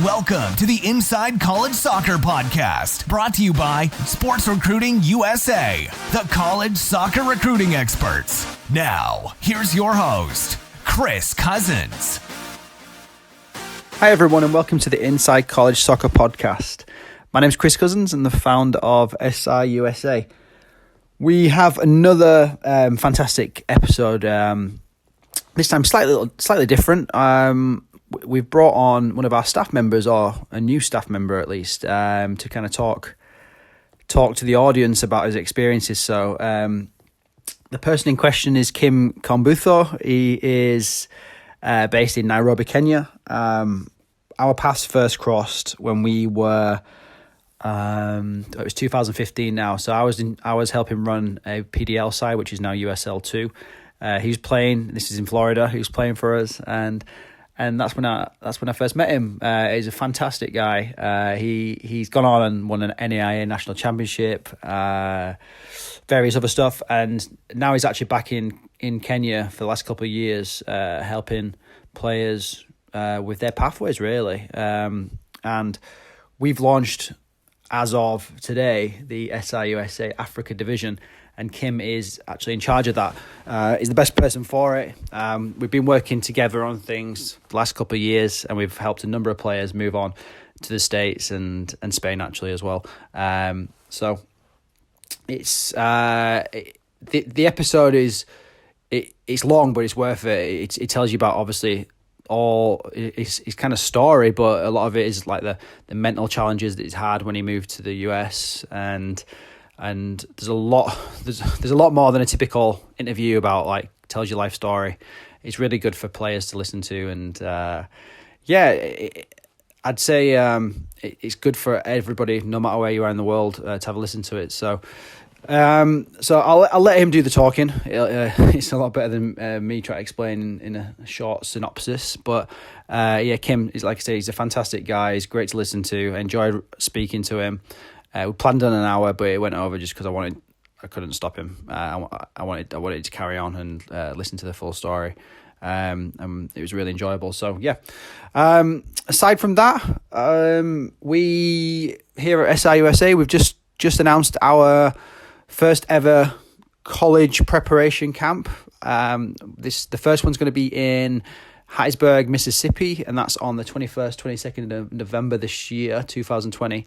Welcome to the Inside College Soccer Podcast, brought to you by Sports Recruiting USA, the college soccer recruiting experts. Now, here's your host, Chris Cousins. Hi everyone and welcome to the Inside College Soccer Podcast. My name is Chris Cousins and the founder of SRUSA. We have another fantastic episode, this time slightly different. We've brought on one of our staff members, or a new staff member at least, to kind of talk to the audience about his experiences. So the person in question is Kim Kaumbutho. He is based in Nairobi, Kenya. Our paths first crossed when we were, it was 2015 now. So I was helping run a PDL side, which is now USL2. He was playing. This is in Florida. He was playing for us, and that's when I first met him. He's a fantastic guy. He's gone on and won an NAIA National Championship, various other stuff, and now he's actually back in Kenya for the last couple of years, helping players with their pathways really. And we've launched, as of today, the SRUSA Africa division. And Kim is actually in charge of that. He's the best person for it. We've been working together on things the last couple of years, and we've helped a number of players move on to the States and Spain actually as well. So it's the episode is it's long, but it's worth it. It tells you about obviously all it's kind of story, but a lot of it is like the mental challenges that he's had when he moved to the US, and there's a lot more than a typical interview about, like, tells your life story. It's really good for players to listen to, and I'd say it's good for everybody, no matter where you are in the world, to have a listen to it. So I'll let him do the talking. It's a lot better than me trying to explain in a short synopsis. But Kim is, like I say, he's a fantastic guy. He's great to listen to. I enjoyed speaking to him. We planned on an hour, but it went over just because I couldn't stop him. I wanted to carry on and listen to the full story. It was really enjoyable. So yeah. Aside from that, we here at SRUSA, we've just announced our first ever college preparation camp. The first one's going to be in Hattiesburg, Mississippi, and that's on the 21st, 22nd of November this year, 2020.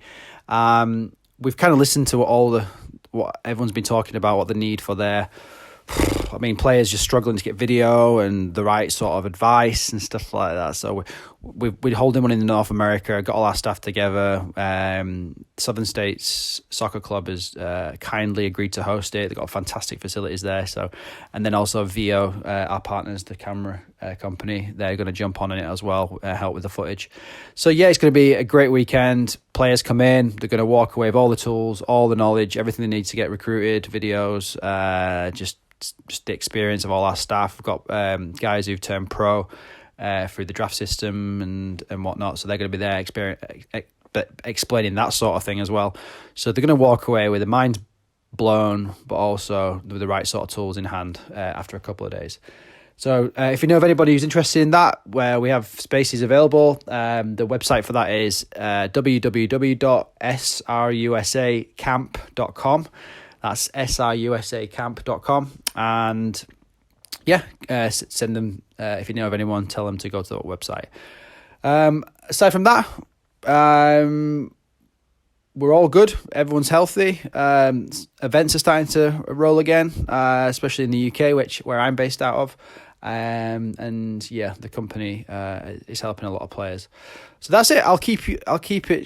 We've kind of listened to what everyone's been talking about, what the need for their, I mean, players just struggling to get video and the right sort of advice and stuff like that. So we're holding one in North America, got all our staff together. Southern States Soccer Club has kindly agreed to host it. They've got fantastic facilities there. So, and then also VO, our partners, the camera company, they're going to jump on it as well, help with the footage. So yeah, it's going to be a great weekend. Players come in, they're going to walk away with all the tools, all the knowledge, everything they need to get recruited, videos, just the experience of all our staff. We've got guys who've turned pro through the draft system and whatnot, so they're going to be there explaining that sort of thing as well. So they're going to walk away with their minds blown, but also with the right sort of tools in hand after a couple of days. So if you know of anybody who's interested in that, where we have spaces available, the website for that is www.srusacamp.com. That's srusacamp.com. And yeah, send them, if you know of anyone, tell them to go to the website. Aside from that, we're all good. Everyone's healthy. Events are starting to roll again, especially in the UK, where I'm based out of. And yeah, the company is helping a lot of players. So that's it. I'll keep it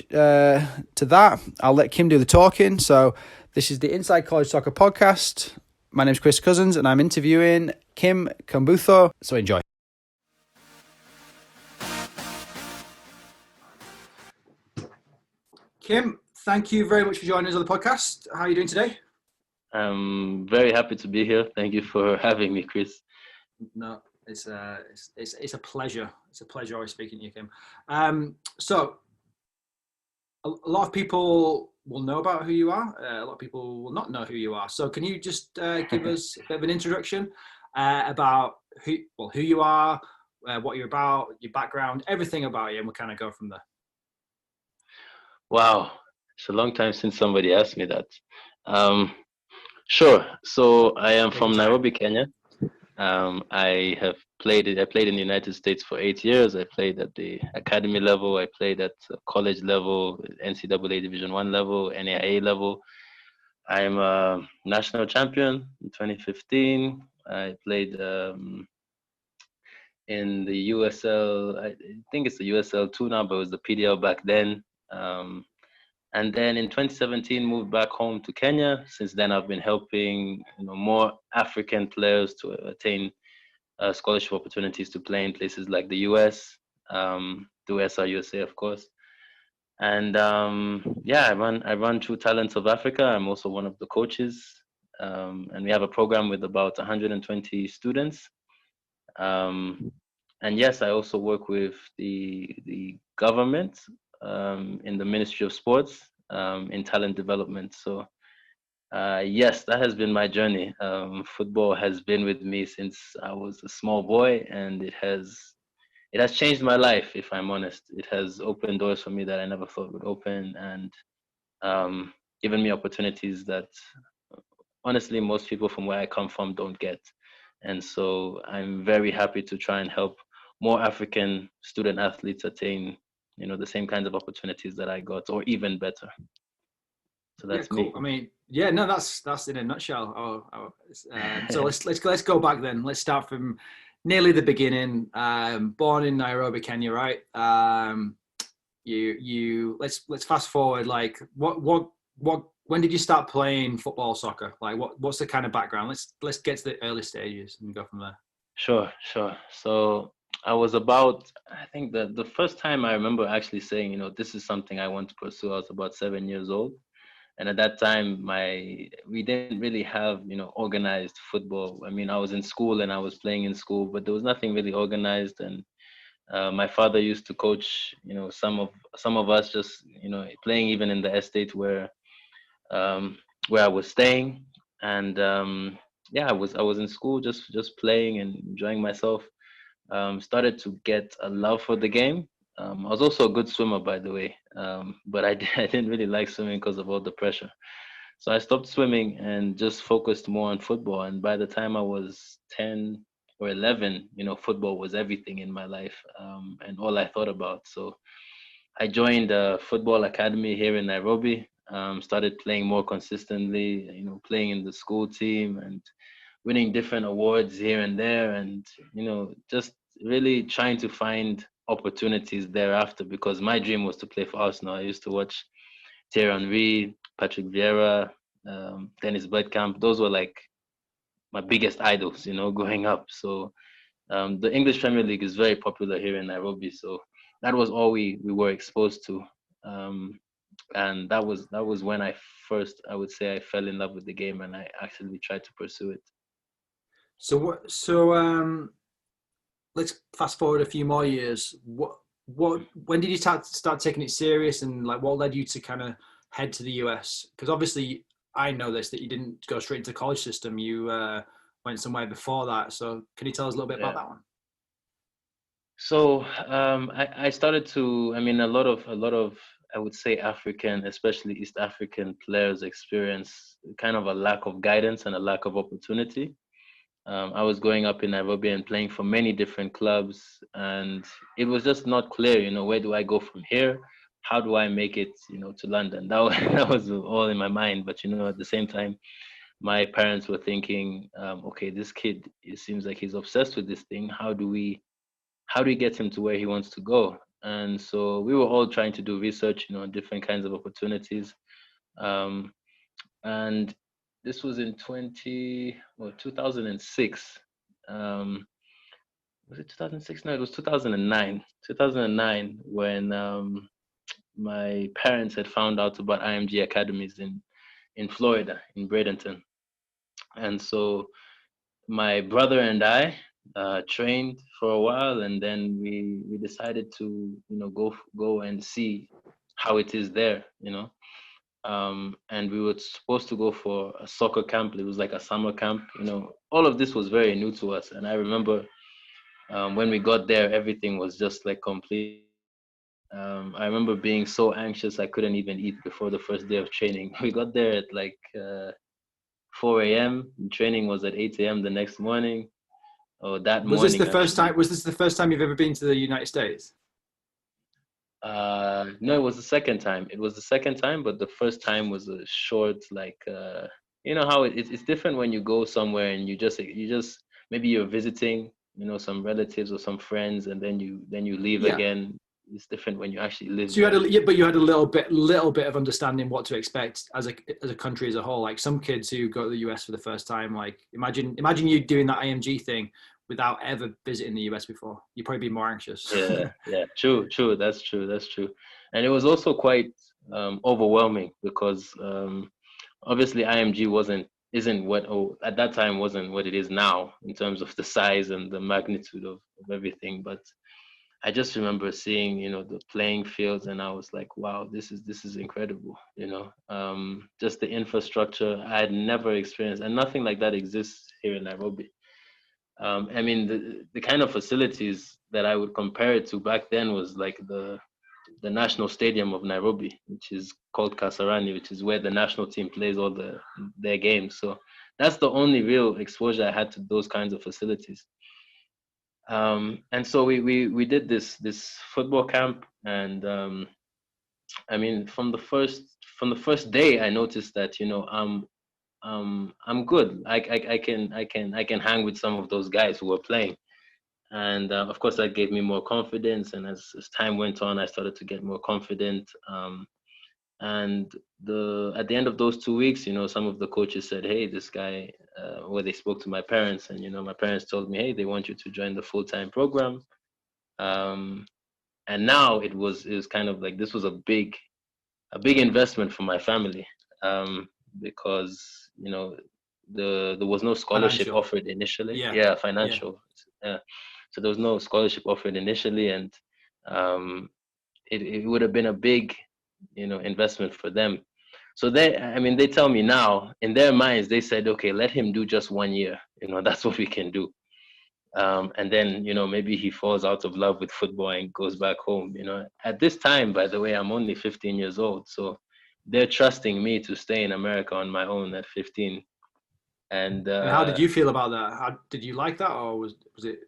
to that. I'll let Kim do the talking. So this is the Inside College Soccer Podcast. My name's Chris Cousins, and I'm interviewing Kim Kaumbutho. So enjoy. Kim, thank you very much for joining us on the podcast. How are you doing today? I'm very happy to be here. Thank you for having me, Chris. No, it's a pleasure. It's a pleasure always speaking to you, Kim. So a lot of people will know about who you are. A lot of people will not know who you are. So can you just give us a bit of an introduction about who you are, what you're about, your background, everything about you, and we'll kind of go from there. Wow, it's a long time since somebody asked me that. Um, sure. So I am Take your from time. Nairobi, Kenya. I played in the United States for 8 years. I played at the academy level. I played at college level, NCAA Division One level, NAIA level. I'm a national champion in 2015. I played in the USL. I think it's the USL two now, but it was the PDL back then. Um, and then in 2017, moved back home to Kenya. Since then, I've been helping more African players to attain scholarship opportunities to play in places like the US, through SRUSA, of course. And yeah, I run True Talents of Africa. I'm also one of the coaches, and we have a program with about 120 students. Um, and yes, I also work with the government, in the Ministry of Sports, in talent development. So yes, that has been my journey. Football has been with me since I was a small boy, and it has changed my life. If I'm honest, it has opened doors for me that I never thought would open, and um, given me opportunities that honestly most people from where I come from don't get. And so I'm very happy to try and help more African student athletes attain, the same kinds of opportunities that I got, or even better. So Yeah, that's cool. me. I mean, yeah, no, that's in a nutshell. So let's go back then. Let's start from nearly the beginning. Born in Nairobi, Kenya, right? You let's fast forward. Like, what when did you start playing football, soccer? Like, what's the kind of background? Let's get to the early stages and go from there. Sure, sure. So I was about, I think that the first time I remember actually saying, this is something I want to pursue, I was about 7 years old. And at that time, we didn't really have, organized football. I mean, I was in school and I was playing in school, but there was nothing really organized. And my father used to coach, some of us just, playing even in the estate um, where I was staying. And yeah, I was in school just playing and enjoying myself. Started to get a love for the game. I was also a good swimmer, by the way, but I didn't really like swimming because of all the pressure. So I stopped swimming and just focused more on football. And by the time I was 10 or 11, football was everything in my life, and all I thought about. So I joined a football academy here in Nairobi. Started playing more consistently, playing in the school team and winning different awards here and there, and just really trying to find opportunities thereafter, because my dream was to play for Arsenal. I used to watch Thierry Henry, Patrick Vieira, Dennis Bergkamp. Those were like my biggest idols, growing up. So the English Premier League is very popular here in Nairobi. So that was all we were exposed to. Um, and that was when I first, I would say, I fell in love with the game, and I actually tried to pursue it. So what? So let's fast forward a few more years. When did you start taking it serious, and like what led you to kind of head to the US? Because obviously I know this, that you didn't go straight into the college system. You went somewhere before that. So can you tell us a little bit about Yeah. that one? So I started to. I mean, a lot of I would say African, especially East African players experience kind of a lack of guidance and a lack of opportunity. I was growing up in Nairobi and playing for many different clubs, and it was just not clear. Where do I go from here? How do I make it, to London? That was, that was all in my mind. But at the same time, my parents were thinking, okay, this kid, it seems like he's obsessed with this thing. How do we get him to where he wants to go? And so we were all trying to do research, different kinds of opportunities. Um, and this was in 2006. Um, was it 2006? No, it was 2009. 2009, when my parents had found out about IMG academies in Florida, in Bradenton. And so my brother and I trained for a while, and then we decided to go and see how it is there. And we were supposed to go for a soccer camp. It was like a summer camp. All of this was very new to us, and I remember when we got there, everything was just like complete. I remember being so anxious I couldn't even eat before the first day of training. We got there at like 4 a.m. Training was at 8 a.m. the next morning. Oh, that Was this morning the first actually. time? Was this the first time you've ever been to the United States? No, it was the second time. It was the second time, but the first time was a short, like you know how it's different when you go somewhere and you just maybe you're visiting, you know, some relatives or some friends, and then you leave Yeah. again. It's different when you actually live So you there. had but you had a little bit of understanding what to expect as a country as a whole. Like some kids who go to the US for the first time, like imagine you doing that IMG thing without ever visiting the US before. You'd probably be more anxious. Yeah, true. That's true. And it was also quite overwhelming because obviously IMG isn't what at that time wasn't what it is now in terms of the size and the magnitude of everything. But I just remember seeing, you know, the playing fields, and I was like, wow, this is incredible. You know, just the infrastructure I had never experienced, and nothing like that exists here in Nairobi. I mean, the kind of facilities that I would compare it to back then was like the national stadium of Nairobi, which is called Kasarani, which is where the national team plays all their games. So that's the only real exposure I had to those kinds of facilities. And so we did this football camp, and I mean, from the first day, I noticed that, you know, I'm good. I can hang with some of those guys who were playing, and of course that gave me more confidence. And as time went on, I started to get more confident. And at the end of those 2 weeks, you know, some of the coaches said, "Hey, this guy," where they spoke to my parents, and you know, my parents told me, "Hey, they want you to join the full-time program." Um, and now it was kind of like this was a big investment for my family, because you know there was no scholarship Financial. offered initially. Yeah. Yeah, Yeah. financial. Yeah, so there was no scholarship offered initially, and um, it would have been a big, you know, investment for them. So they tell me now in their minds, they said, okay, let him do just 1 year. You know, that's what we can do. And then, you know, maybe he falls out of love with football and goes back home. You know, at this time, by the way, I'm only 15 years old, so they're trusting me to stay in America on my own at 15. And And how did you feel about that? How did you like that, or was it?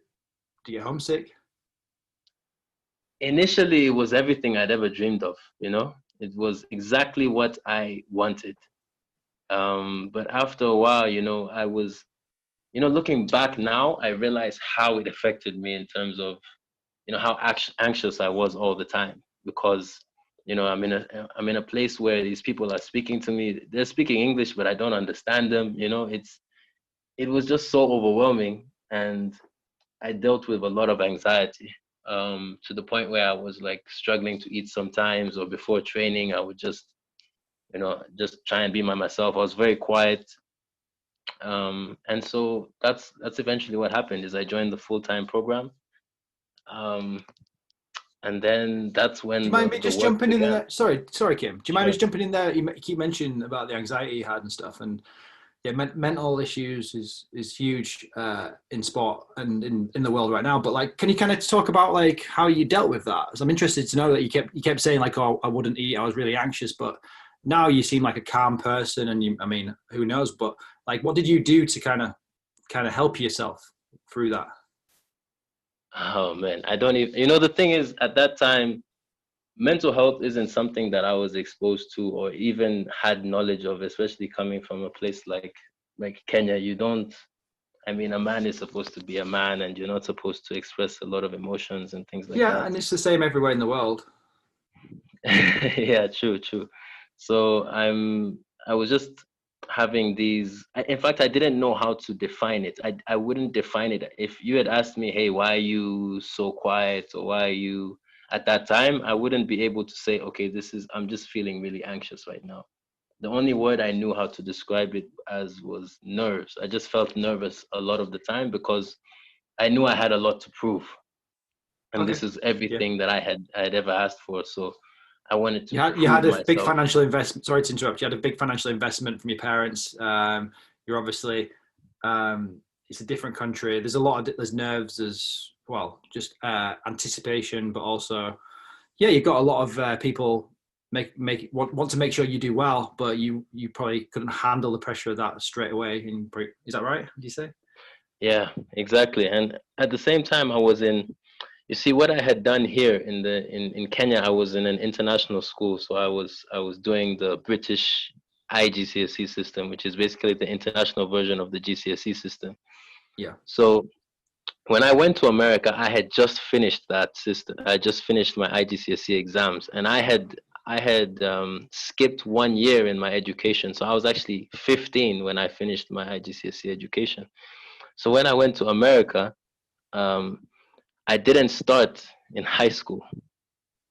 Did you get homesick? initially, it was everything I'd ever dreamed of. You know, it was exactly what I wanted. But after a while, you know, looking back now, I realize how it affected me in terms of, you know, how anxious I was all the time, because, you know, I'm in a place where these people are speaking to me. They're speaking English, but I don't understand them. You know, it was just so overwhelming, and I dealt with a lot of anxiety, to the point where I was like struggling to eat sometimes, or before training, I would just, you know, just try and be myself. I was very quiet. And so that's eventually what happened is I joined the full-time program. Um, and then that's Do you when mind me the just work jumping in began. there? Sorry, Kim. Do you mind me Sure. just jumping in there? You keep mentioning about the anxiety you had and stuff, and yeah, mental issues is huge in sport and in the world right now. But like, can you kind of talk about like how you dealt with that? Because I'm interested to know that you kept saying like, oh, I wouldn't eat. I was really anxious, but now you seem like a calm person, and I mean, who knows? But like, what did you do to kind of help yourself through that? Oh man, I don't even, you know, the thing is at that time, mental health isn't something that I was exposed to or even had knowledge of, especially coming from a place like Kenya. You don't, I mean, a man is supposed to be a man, and you're not supposed to express a lot of emotions and things like Yeah, that. and it's the same everywhere in the world. Yeah, true. So I was just having these. In fact, I didn't know how to define it. I wouldn't define it. If you had asked me, "Hey, why are you so quiet?" or "Why are you," at that time, I wouldn't be able to say, "Okay, I'm just feeling really anxious right now." The only word I knew how to describe it as was nerves. I just felt nervous a lot of the time because I knew I had a lot to prove, and Okay. this is Yeah. everything that I had ever asked for. So I wanted to You had prove a big myself. financial investment. Sorry to interrupt. You had a big financial investment from your parents. You're obviously it's a different country. There's a lot of there's nerves. There's well just anticipation, but also yeah, you've got a lot of people want to make sure you do well, but you probably couldn't handle the pressure of that straight away. Is that right? Would you say? Yeah, exactly. And at the same time, I was in. You see, what I had done here in Kenya, I was in an international school, so I was doing the British IGCSE system, which is basically the international version of the GCSE system. Yeah. So when I went to America, I had just finished that system. I just finished my IGCSE exams, and I had skipped 1 year in my education. So I was actually 15 when I finished my IGCSE education. So when I went to America, um, I didn't start in high school.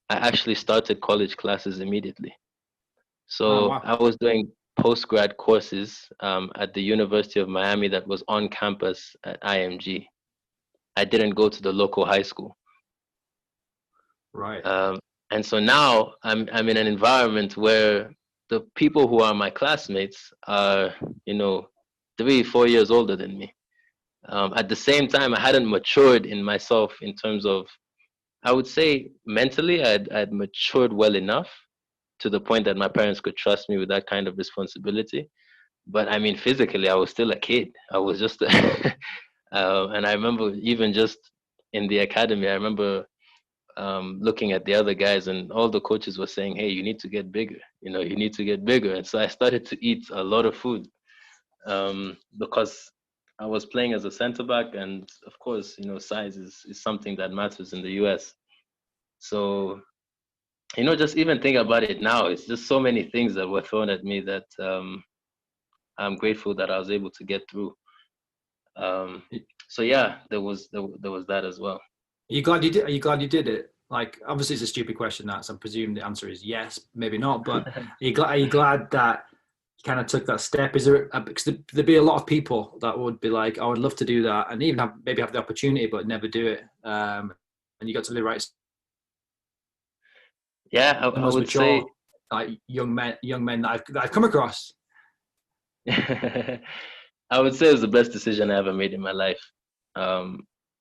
I actually started college classes immediately. Oh, So wow. I was doing postgrad courses at the University of Miami that was on campus at IMG. I didn't go to the local high school. Right. And so now I'm in an environment where the people who are my classmates are, 3, 4 years older than me. At the same time, I hadn't matured in myself in terms of, I would say mentally, I'd matured well enough to the point that my parents could trust me with that kind of responsibility. But I mean, physically, I was still a kid. I was just, and I remember even just in the academy, I remember looking at the other guys, and all the coaches were saying, "Hey, you need to get bigger. You need to get bigger." And so I started to eat a lot of food because I was playing as a center back, and of course, size is something that matters in the US. So, just even think about it now, it's just so many things that were thrown at me that I'm grateful that I was able to get through. So yeah, there was that as well. Are you glad you did? Are you glad you did it? Like, obviously, it's a stupid question. So I presume the answer is yes, maybe not. But are you glad that you kind of took that step? Is there because there'd be a lot of people that would be like, "I would love to do that," and even maybe have the opportunity, but never do it. And you got to the right. Yeah, I would mature, say, like young men that I've come across. I would say it was the best decision I ever made in my life.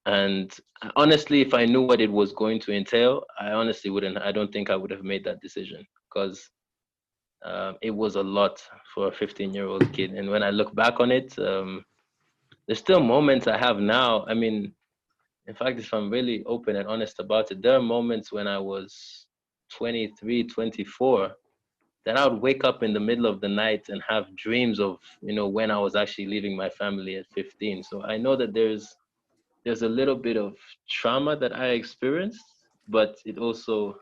And honestly, if I knew what it was going to entail, I honestly wouldn't. I don't think I would have made that decision because it was a lot for a 15-year-old kid. And when I look back on it, there's still moments I have now. I mean, in fact, if I'm really open and honest about it, there are moments when I was 23, 24, that I would wake up in the middle of the night and have dreams of, when I was actually leaving my family at 15. So I know that there's a little bit of trauma that I experienced, but it also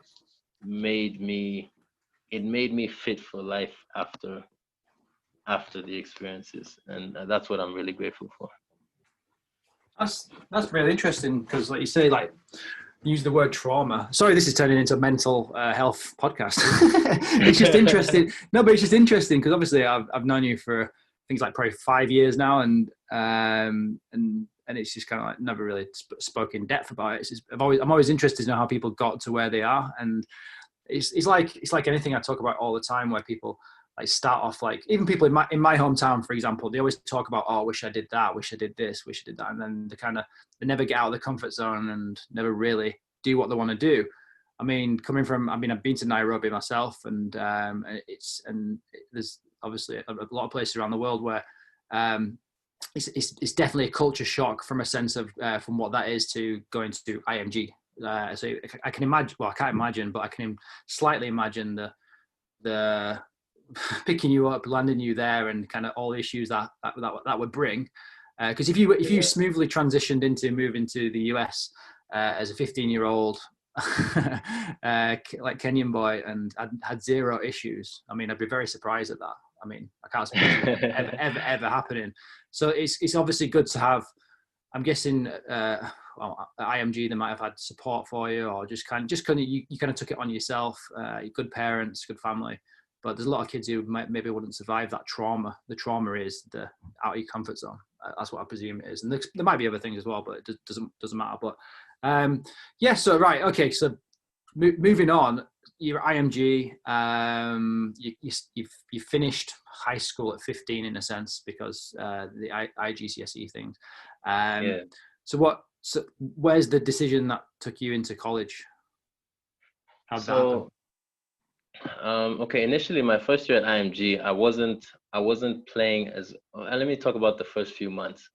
made me fit for life after the experiences, and that's what I'm really grateful for. That's really interesting because, like you say, like use the word trauma. Sorry, this is turning into a mental health podcast. It's just interesting. No, but it's just interesting because obviously I've known you for things like probably 5 years now, and it's just kind of like never really spoke in depth about it. I'm always interested to know how people got to where they are, and it's like anything I talk about all the time, where people like start off, like even people in my hometown, for example, they always talk about, oh, I wish I did that, wish I did this, wish I did that, and then they never get out of the comfort zone and never really do what they want to do. I mean, I've been to Nairobi myself, and there's obviously a lot of places around the world where it's definitely a culture shock from a sense of from what that is to going to IMG. So I can imagine. Well, I can't imagine, but I can slightly imagine the picking you up, landing you there, and kind of all the issues that would bring. Because if you smoothly transitioned into moving to the US as a 15-year-old like Kenyan boy and had zero issues, I mean, I'd be very surprised at that. I mean, I can't see it ever happening. So it's obviously good to have. I'm guessing at IMG they might have had support for you, or just kind of you kind of took it on yourself. Good parents, good family. But there's a lot of kids who maybe wouldn't survive that trauma. The trauma is the out of your comfort zone. That's what I presume it is. And there might be other things as well, but it doesn't matter. But yeah, so right, okay. So moving on, you're IMG. You finished high school at 15 in a sense because the IGCSE things. Yeah. So where's the decision that took you into college? How'd that happen? Okay, initially my first year at IMG, I wasn't playing as. Let me talk about the first few months.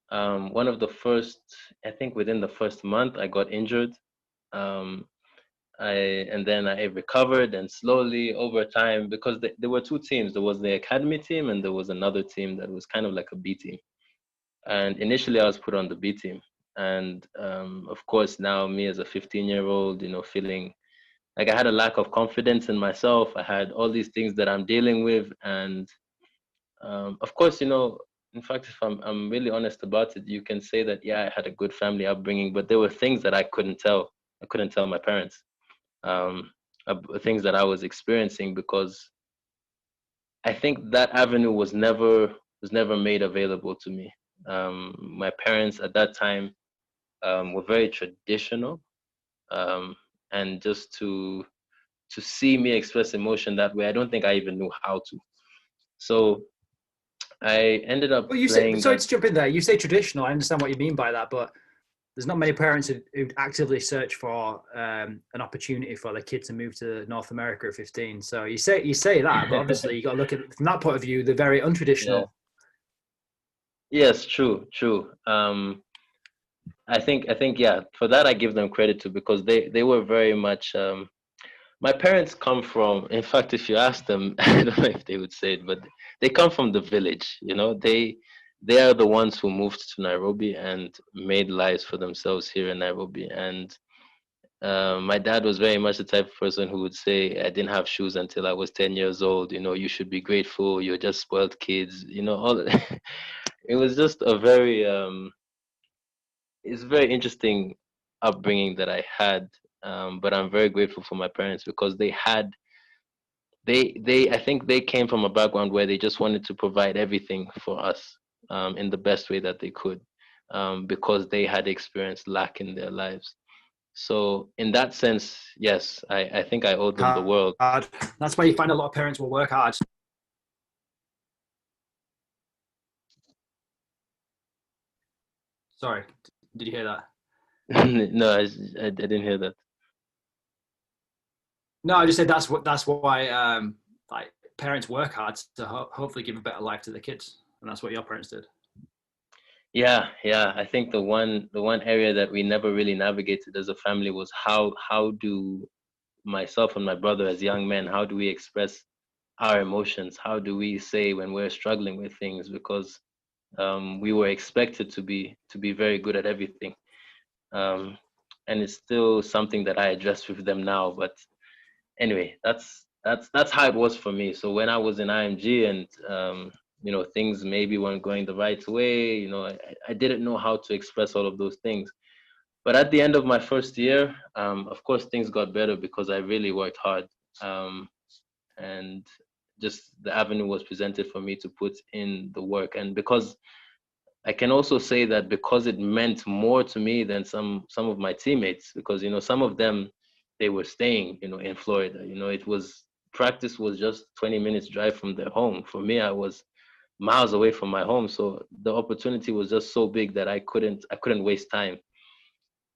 One of the first, I think within the first month, I got injured. Um, and then I recovered, and slowly over time, because there were two teams. There was the academy team, and there was another team that was kind of like a B team. And initially, I was put on the B team, and of course, now me as a 15-year-old, feeling like I had a lack of confidence in myself. I had all these things that I'm dealing with, and of course, in fact, if I'm really honest about it, you can say that yeah, I had a good family upbringing, but there were things that I couldn't tell. I couldn't tell my parents, um, things that I was experiencing, because I think that avenue was never made available to me. My parents at that time were very traditional, um, and just to see me express emotion that way, I don't think I even knew how to. So I ended up Well, you say, playing sorry that. to jump in there. You say traditional. I understand what you mean by that, but there's not many parents who actively search for an opportunity for their kid to move to North America at 15. So you say that, but obviously you got to look at it from that point of view. They're very untraditional. Yes, true. I think yeah, for that I give them credit too, because they were very much. My parents come from. In fact, if you ask them, I don't know if they would say it, but they come from the village. They are the ones who moved to Nairobi and made lives for themselves here in Nairobi. And my dad was very much the type of person who would say, "I didn't have shoes until I was 10 years old. You should be grateful. You're just spoiled kids. All." It was just a very it's a very interesting upbringing that I had. But I'm very grateful for my parents, because they I think they came from a background where they just wanted to provide everything for us, in the best way that they could, because they had experienced lack in their lives. So in that sense, yes, I think I owe them the world. Hard. That's why you find a lot of parents will work hard. Sorry, did you hear that? No, I didn't hear that. No, I just said that's why like parents work hard to hopefully give a better life to their kids, and that's what your parents did. Yeah. I think the one area that we never really navigated as a family was how do myself and my brother, as young men, how do we express our emotions? How do we say when we're struggling with things? Because we were expected to be very good at everything, um, and it's still something that I address with them now. But anyway, that's how it was for me. So when I was in IMG, and things maybe weren't going the right way, I didn't know how to express all of those things. But at the end of my first year, of course, things got better because I really worked hard, and just the avenue was presented for me to put in the work. And because I can also say that, because it meant more to me than some of my teammates, because some of them, they were staying in Florida. It was practice was just 20 minutes drive from their home. For me, I was miles away from my home, so the opportunity was just so big that I couldn't waste time.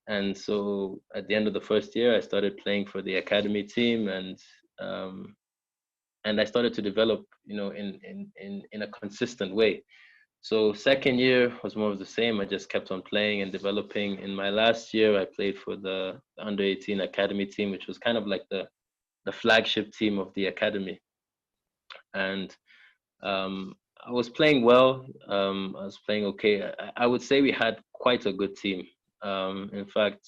And so at the end of the first year, I started playing for the academy team, um, and I started to develop, in a consistent way. So second year was more of the same. I just kept on playing and developing. In my last year, I played for the under 18 academy team, which was kind of like the flagship team of the academy. And I was playing well. I was playing okay. I would say we had quite a good team. In fact,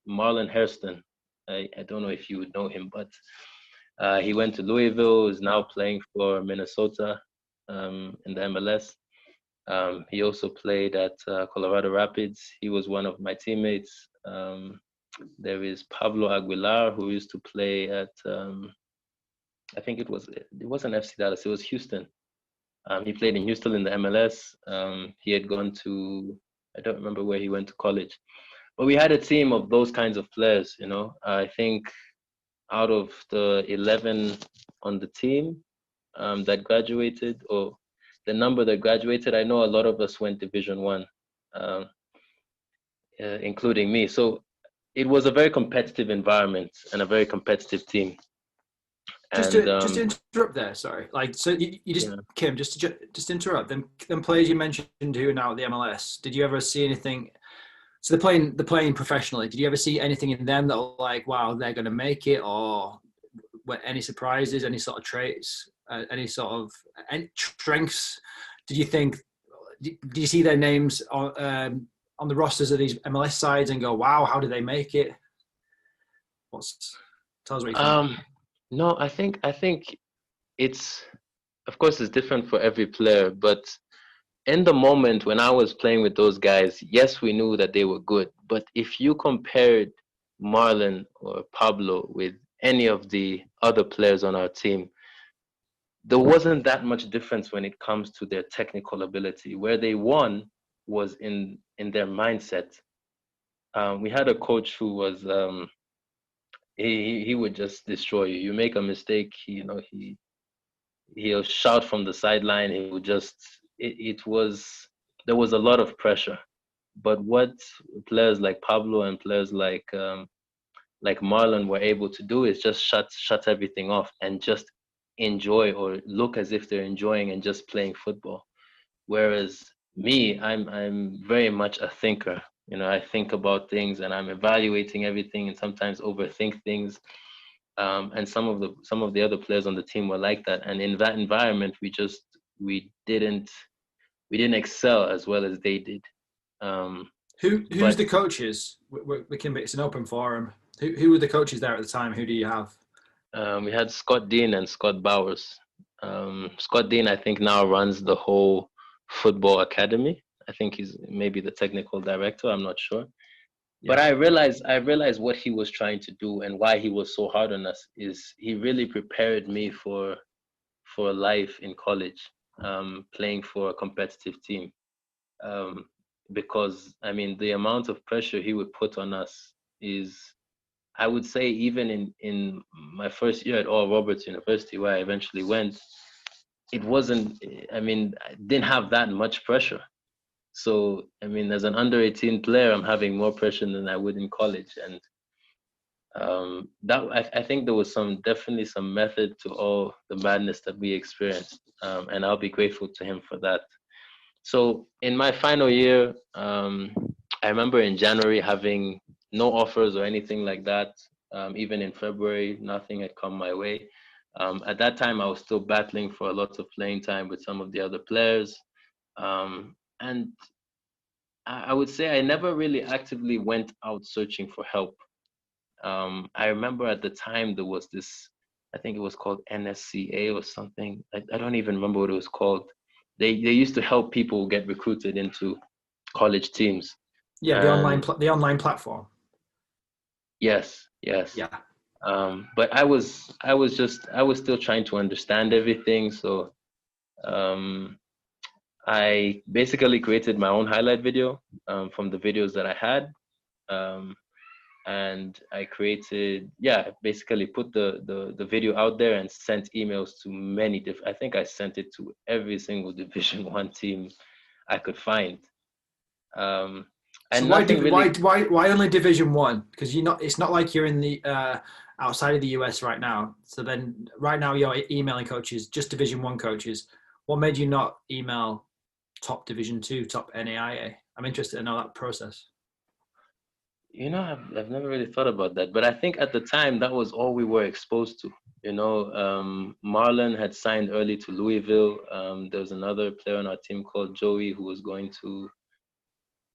Marlon Hairston, I don't know if you would know him, but he went to Louisville, is now playing for Minnesota, in the MLS. He also played at Colorado Rapids. He was one of my teammates. There is Pablo Aguilar, who used to play at, I think it wasn't FC Dallas, it was Houston. He played in Houston in the MLS. He had gone to, I don't remember where he went to college, but we had a team of those kinds of players. I think out of the 11 on the team, that graduated, or the number that graduated, I know a lot of us went Division 1, including me. So it was a very competitive environment and a very competitive team. Just to interrupt there, sorry. Like, so you just, Kim, just to interrupt, them players you mentioned who are now at the MLS, did you ever see anything? So they're playing professionally. Did you ever see anything in them that were like, wow, they're going to make it, or any surprises, any sort of traits, any strengths? Did you see their names on the rosters of these MLS sides and go, wow, how did they make it? Tell us what you think. No, I think it's, of course, it's different for every player, but in the moment when I was playing with those guys, yes, we knew that they were good. But if you compared Marlon or Pablo with any of the other players on our team, there wasn't that much difference when it comes to their technical ability. Where they won was in their mindset. We had a coach who was he would just destroy you. You make a mistake, he'll shout from the sideline. He would just there was a lot of pressure. But what players like Pablo and players like Marlon were able to do is just shut everything off and just enjoy, or look as if they're enjoying and just playing football. Whereas me, I'm very much a thinker. I think about things and I'm evaluating everything and sometimes overthink things. And some of the other players on the team were like that. And in that environment, we didn't excel as well as they did. Who's the coaches? It's an open forum. Who were the coaches there at the time? Who do you have? We had Scott Dean and Scott Bowers. Scott Dean, I think, now runs the whole football academy. I think he's maybe the technical director. I'm not sure. Yeah. But I realized what he was trying to do and why he was so hard on us is he really prepared me for life in college, playing for a competitive team. Because, I mean, the amount of pressure he would put on us is, I would say, even in my first year at Oral Roberts University, where I eventually went, it wasn't, I didn't have that much pressure. So, as an under 18 player, I'm having more pressure than I would in college. And I think there was definitely some method to all the madness that we experienced. And I'll be grateful to him for that. So in my final year, I remember in January having no offers or anything like that. Even in February, nothing had come my way. At that time, I was still battling for a lot of playing time with some of the other players. And I would say I never really actively went out searching for help. I remember at the time there was this, I think it was called NSCA or something. I don't even remember what it was called. They used to help people get recruited into college teams. Yeah, the online platform. Yes. Yeah. But I was still trying to understand everything. So I basically created my own highlight video from the videos that I had. And I basically put the video out there and sent emails to many I think I sent it to every single Division 1 team I could find. And so why only Division 1? Because it's not like you're in the outside of the US right now. So then right now you're emailing coaches, just Division 1 coaches. What made you not email top Division 2, top NAIA? I'm interested to know that process. I've never really thought about that, but I think at the time that was all we were exposed to. Marlon had signed early to Louisville. There was another player on our team called Joey who was going to,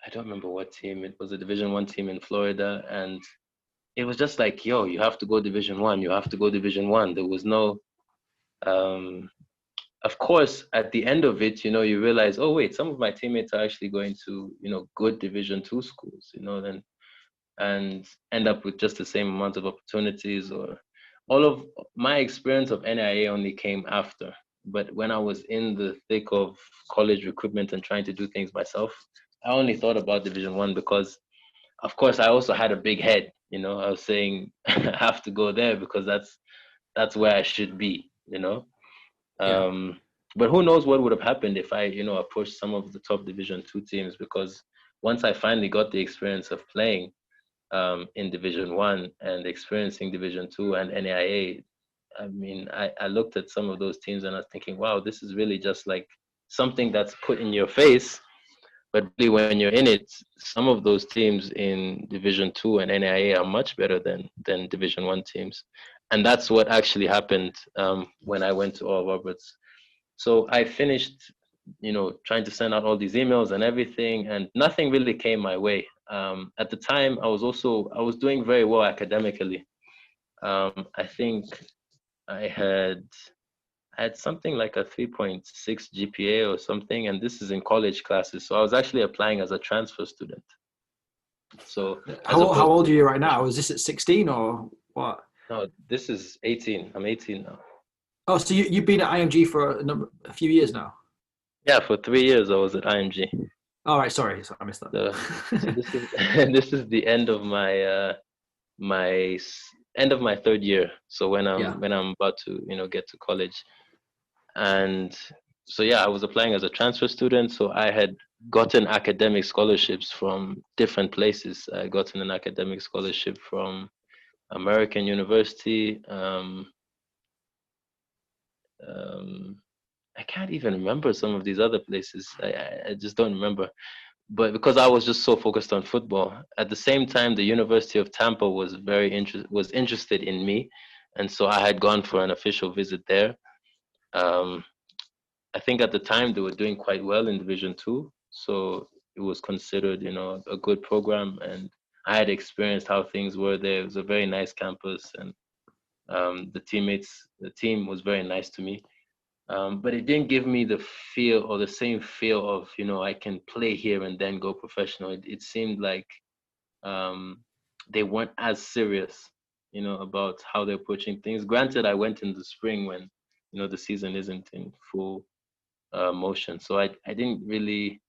I don't remember what team. It was a Division 1 team in Florida, and it was just like, yo, you have to go Division 1. You have to go Division 1. There was no, of course, at the end of it, you realize, oh wait, some of my teammates are actually going to, good Division 2 schools, and end up with just the same amount of opportunities. Or all of my experience of NAIA only came after. But when I was in the thick of college recruitment and trying to do things myself, I only thought about Division 1 because, of course, I also had a big head. I was saying I have to go there because that's where I should be. Yeah. But who knows what would have happened if I, approached some of the top Division 2 teams, because once I finally got the experience of playing, in Division One and experiencing Division Two and NAIA. I mean, I looked at some of those teams and I was thinking, wow, this is really just like something that's put in your face. But really, when you're in it, some of those teams in Division Two and NAIA are much better than Division One teams, and that's what actually happened when I went to Oral Roberts. So I finished, trying to send out all these emails and everything, and nothing really came my way. At the time, I was doing very well academically. I think I had something like a 3.6 GPA or something, and this is in college classes. So I was actually applying as a transfer student. So how old are you right now? Is this at 16 or what? No, this is 18. I'm 18 now. Oh, so you've been at IMG for a few years now? Yeah, for 3 years I was at IMG. All right, sorry, I missed that. So this is the end of my end of my third year. So when I'm about to get to college, and so I was applying as a transfer student. So I had gotten academic scholarships from different places. I gotten an academic scholarship from American University. I can't even remember some of these other places. I just don't remember. But because I was just so focused on football, at the same time, the University of Tampa was interested in me, and so I had gone for an official visit there. I think at the time they were doing quite well in Division Two, so it was considered, a good program, and I had experienced how things were there. It was a very nice campus, and the team was very nice to me. But it didn't give me the feel or the same feel of, I can play here and then go professional. It seemed like they weren't as serious, about how they're approaching things. Granted, I went in the spring when, the season isn't in full motion. So I didn't really,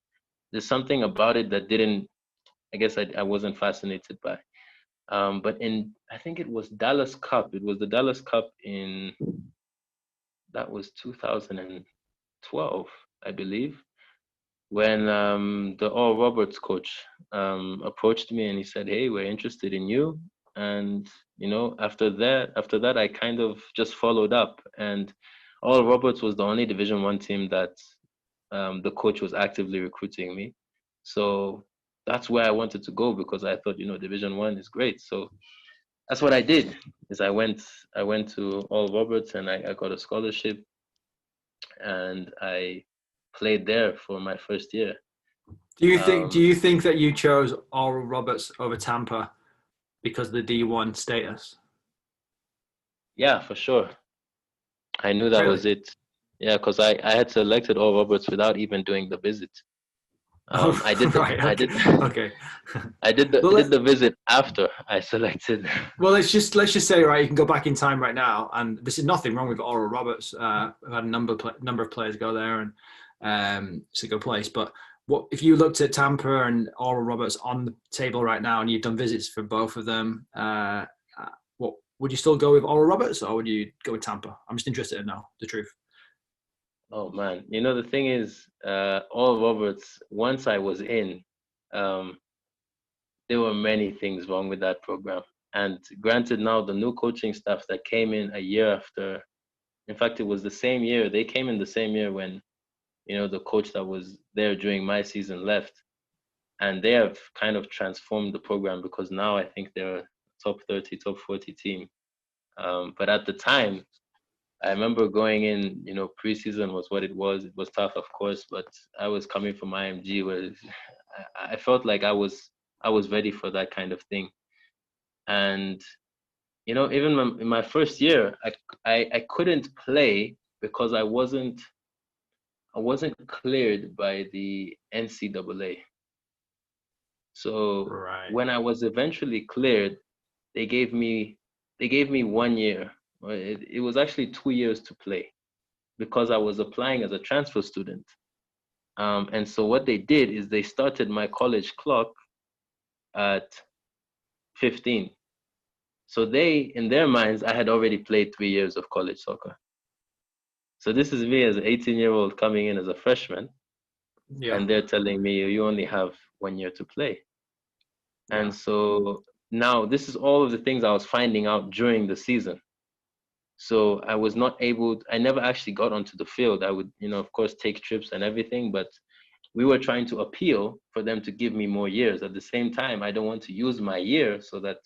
there's something about it that I wasn't fascinated by. But I think it was Dallas Cup. It was the Dallas Cup that was 2012, I believe, when the Oral Roberts coach approached me and he said, "Hey, we're interested in you." And after that, I kind of just followed up. And Oral Roberts was the only Division One team that the coach was actively recruiting me. So that's where I wanted to go, because I thought, Division One is great. So that's what I did. Is I went to Oral Roberts and I got a scholarship, and I played there for my first year. Do you think that you chose Oral Roberts over Tampa because of the D1 status? Yeah, for sure. I knew that was it. Yeah, because I had selected Oral Roberts without even doing the visit. I did the visit after I selected. Well, let's just say, right, you can go back in time right now, and this is nothing wrong with Oral Roberts. I've had a number of players go there, and it's a good place. But what if you looked at Tampa and Oral Roberts on the table right now, and you've done visits for both of them? What would you still go with Oral Roberts, or would you go with Tampa? I'm just interested to know the truth. Oh man, the thing is, Oral Roberts, once I was in, there were many things wrong with that program. And granted, now the new coaching staff that came in a year after, in fact, it was the same year, they came in the same year when, the coach that was there during my season left. And they have kind of transformed the program, because now I think they're a top 30, top 40 team. But at the time, I remember going in, preseason was what it was. It was tough, of course, but I was coming from IMG, where I felt like I was ready for that kind of thing. And, even in my first year, I couldn't play because I wasn't cleared by the NCAA. So when I was eventually cleared, they gave me 1 year. It was actually 2 years to play, because I was applying as a transfer student. And so what they did is they started my college clock at 15. So in their minds, I had already played 3 years of college soccer. So this is me as an 18-year-old coming in as a freshman, and they're telling me you only have 1 year to play. And so now this is all of the things I was finding out during the season. So I was not able, I never actually got onto the field. I would, of course, take trips and everything, but we were trying to appeal for them to give me more years. At the same time, I don't want to use my year so that,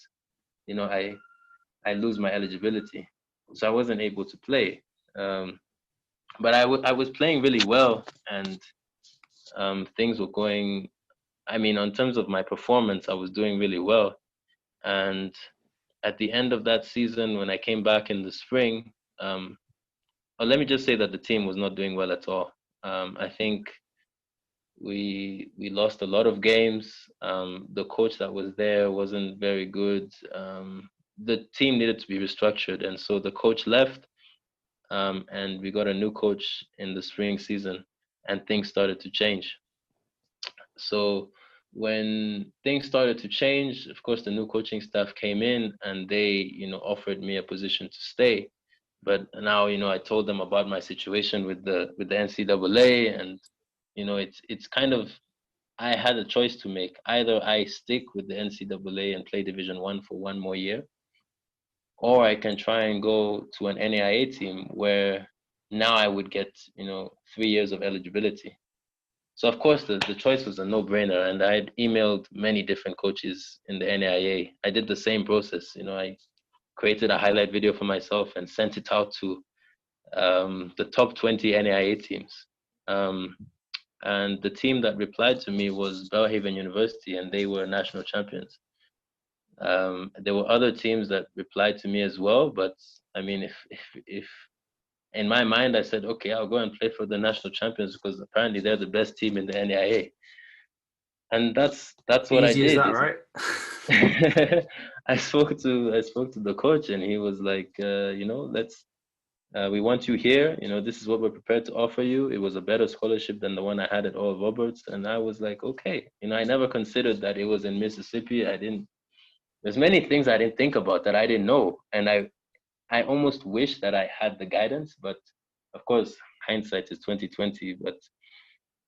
I lose my eligibility. So I wasn't able to play. But I was playing really well, and things were going, in terms of my performance, I was doing really well. And at the end of that season, when I came back in the spring, let me just say that the team was not doing well at all. I think we lost a lot of games. The coach that was there wasn't very good. The team needed to be restructured, and so the coach left, and we got a new coach in the spring season, and things started to change. So when things started to change, of course, the new coaching staff came in, and they, offered me a position to stay. But now, I told them about my situation with the NCAA, and it's kind of, I had a choice to make. Either I stick with the NCAA and play Division 1 for one more year, or I can try and go to an NAIA team where now I would get, 3 years of eligibility. So of course the choice was a no-brainer, and I had emailed many different coaches in the NAIA. I did the same process. I created a highlight video for myself and sent it out to the top 20 NAIA teams. And the team that replied to me was Belhaven University, and they were national champions. There were other teams that replied to me as well, but if in my mind, I said, okay, I'll go and play for the national champions because apparently they're the best team in the NAIA. And that's what I did. Is that right? I spoke to the coach, and he was like, let's, we want you here. This is what we're prepared to offer you. It was a better scholarship than the one I had at Oral Roberts. And I was like, okay. I never considered that it was in Mississippi. There's many things I didn't think about that I didn't know. And I almost wish that I had the guidance, but of course, hindsight is 2020. But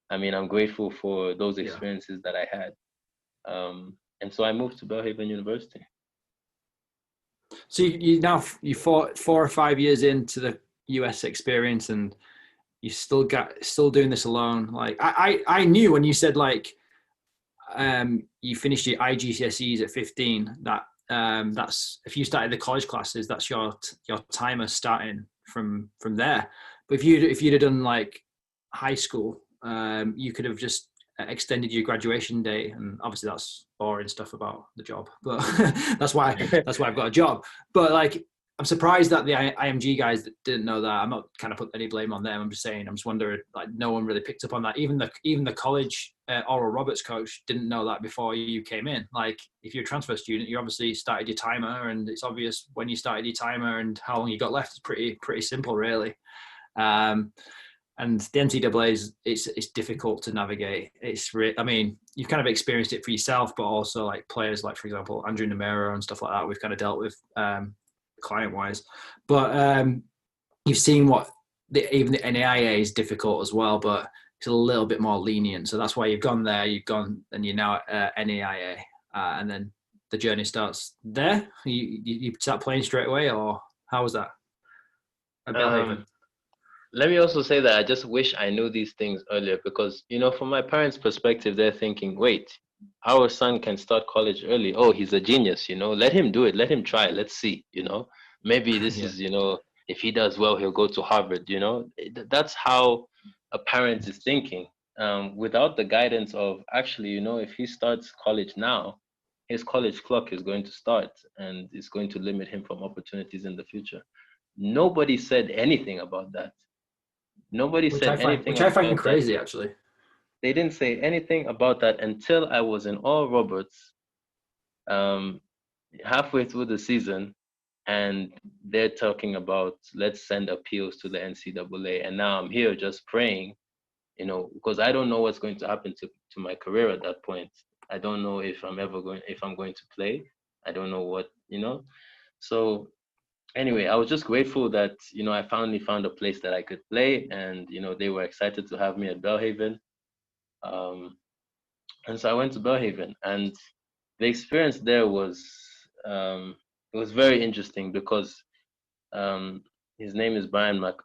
I'm grateful for those experiences that I had. And so I moved to Belhaven University. So you 4 or 5 years into the US experience, and you still doing this alone. Like I knew when you said you finished your IGCSEs at 15, that that's, if you started the college classes, that's your timer starting from there. But if you'd have done high school, you could have just extended your graduation date, and obviously that's boring stuff about the job, but that's why I've got a job. But I'm surprised that the IMG guys didn't know that. I'm not kind of putting any blame on them. I'm just saying, I'm just wondering, no one really picked up on that. Even the college Oral Roberts coach didn't know that before you came in. If you're a transfer student, you obviously started your timer, and it's obvious when you started your timer and how long you got left. It's pretty simple, really. And the NCAA it's difficult to navigate. You've kind of experienced it for yourself, but also players for example, Andrew Namero and stuff like that, we've kind of dealt with client-wise. But you've seen even the NAIA is difficult as well, but it's a little bit more lenient. So that's why you've gone there, and you're now at NAIA. And then the journey starts there. You start playing straight away, or how was that? Let me also say that I just wish I knew these things earlier, because, from my parents' perspective, they're thinking, wait, our son can start college early. Oh, he's a genius, let him do it. Let him try. Let's see, maybe this is, if he does well, he'll go to Harvard, That's how a parent is thinking, without the guidance of actually, if he starts college now, his college clock is going to start, and it's going to limit him from opportunities in the future. Nobody said anything about that. Nobody said anything. Which I find crazy, actually. They didn't say anything about that until I was in Oral Roberts, halfway through the season, and they're talking about, let's send appeals to the NCAA. And now I'm here just praying, because I don't know what's going to happen to my career at that point. I don't know if I'm going to play. I don't know what, So anyway, I was just grateful that, I finally found a place that I could play, and, they were excited to have me at Belhaven. And so I went to Belhaven, and the experience there was it was very interesting because his name is Brian Mac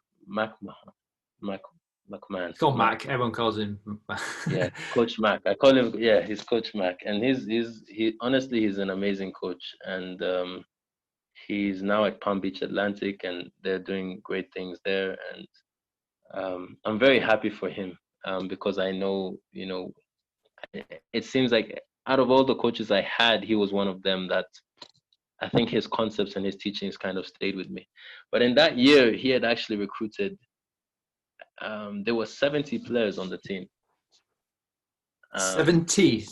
McMahon. He's called Mac. Everyone calls him Mac. Yeah, Coach Mac. I call him. Yeah, he's Coach Mac, and he honestly he's an amazing coach, and he's now at Palm Beach Atlantic, and they're doing great things there, and I'm very happy for him because I know, it seems like out of all the coaches I had, he was one of them that I think his concepts and his teachings kind of stayed with me. But in that year, he had actually recruited. There were 70 players on the team. 70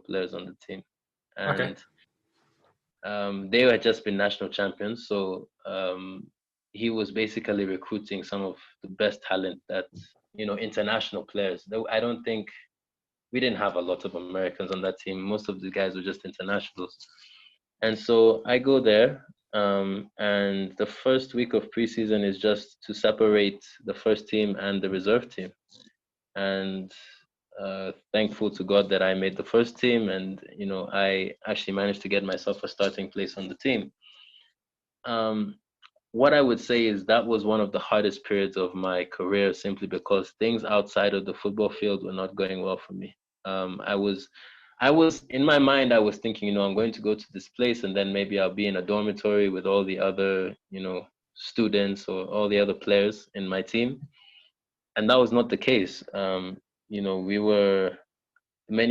players on the team, and okay. they had just been national champions. So he was basically recruiting some of the best talent that, international players. I don't think we didn't have a lot of Americans on that team. Most of the guys were just internationals. And so I go there, and the first week of preseason is just to separate the first team and the reserve team. And thankful to God that I made the first team, and I actually managed to get myself a starting place on the team. What I would say is that was one of the hardest periods of my career, simply because things outside of the football field were not going well for me. I was in my mind, I was thinking, I'm going to go to this place, and then maybe I'll be in a dormitory with all the other, students or all the other players in my team. And that was not the case. Many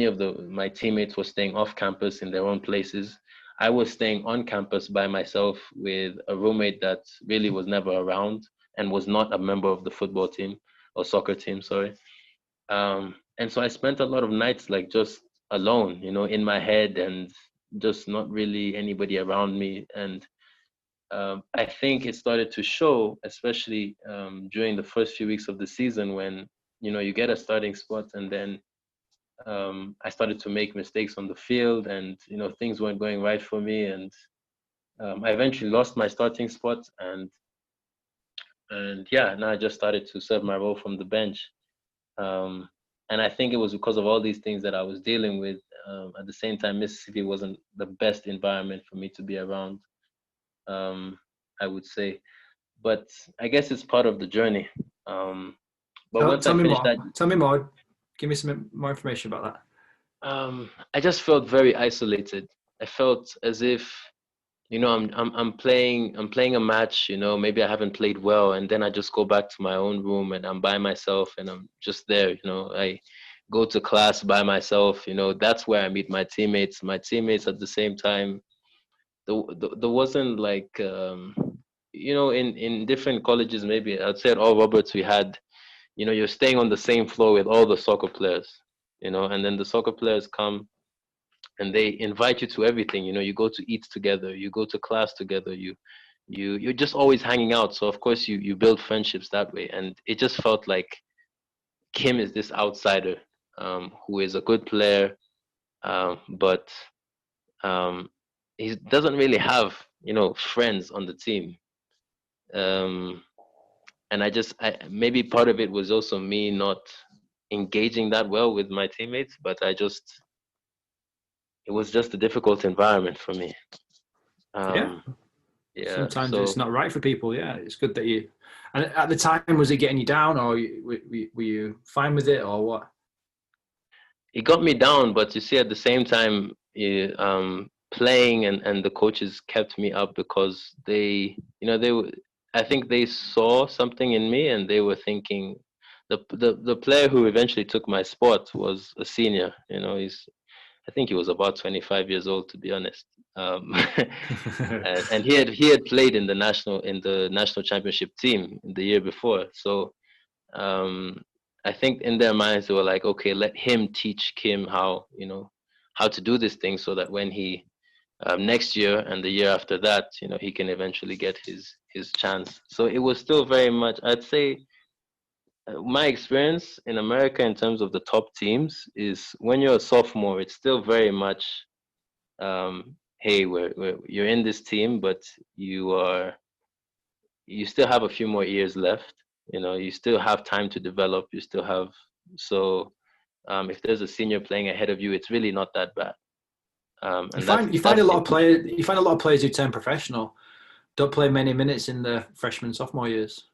of my teammates were staying off campus in their own places. I was staying on campus by myself with a roommate that really was never around and was not a member of the football team or soccer team, sorry. And so I spent a lot of nights like just alone, in my head, and just not really anybody around me. And I think it started to show, especially during the first few weeks of the season, when you get a starting spot, and then I started to make mistakes on the field, and things weren't going right for me, and I eventually lost my starting spot, and yeah, now I just started to serve my role from the bench, and I think it was because of all these things that I was dealing with. At the same time, Mississippi wasn't the best environment for me to be around, I would say, but I guess it's part of the journey. But once I finished that, tell me more. Give me some more information about that. I just felt very isolated. I felt as if, I'm playing a match. Maybe I haven't played well, and then I just go back to my own room and I'm by myself and I'm just there. I go to class by myself. That's where I meet my teammates. My teammates at the same time. There wasn't like, in different colleges, maybe I'd say at All Roberts we had, you're staying on the same floor with all the soccer players, and then the soccer players come and they invite you to everything. You go to eat together, you go to class together, you're just always hanging out. So of course you build friendships that way. And it just felt like Kim is this outsider who is a good player, but he doesn't really have, friends on the team. And maybe part of it was also me not engaging that well with my teammates, but it was just a difficult environment for me. Yeah. Sometimes it's not right for people. Yeah, it's good that you. And at the time, was it getting you down, or were you fine with it, or what? It got me down, but you see, at the same time, playing and the coaches kept me up because they were. I think they saw something in me, and they were thinking. The player who eventually took my spot was a senior. I think he was about 25 years old, to be honest. And he had played in the national championship team the year before. So I think in their minds they were like, okay, let him teach Kim how to do this thing, so that when he next year and the year after that, he can eventually get his chance. So it was still very much, I'd say, my experience in America in terms of the top teams is when you're a sophomore, it's still very much, hey, you're in this team, but you still have a few more years left. You still have time to develop. You still have, so if there's a senior playing ahead of you, it's really not that bad. And You find a lot of players who turn professional don't play many minutes in the freshman sophomore years.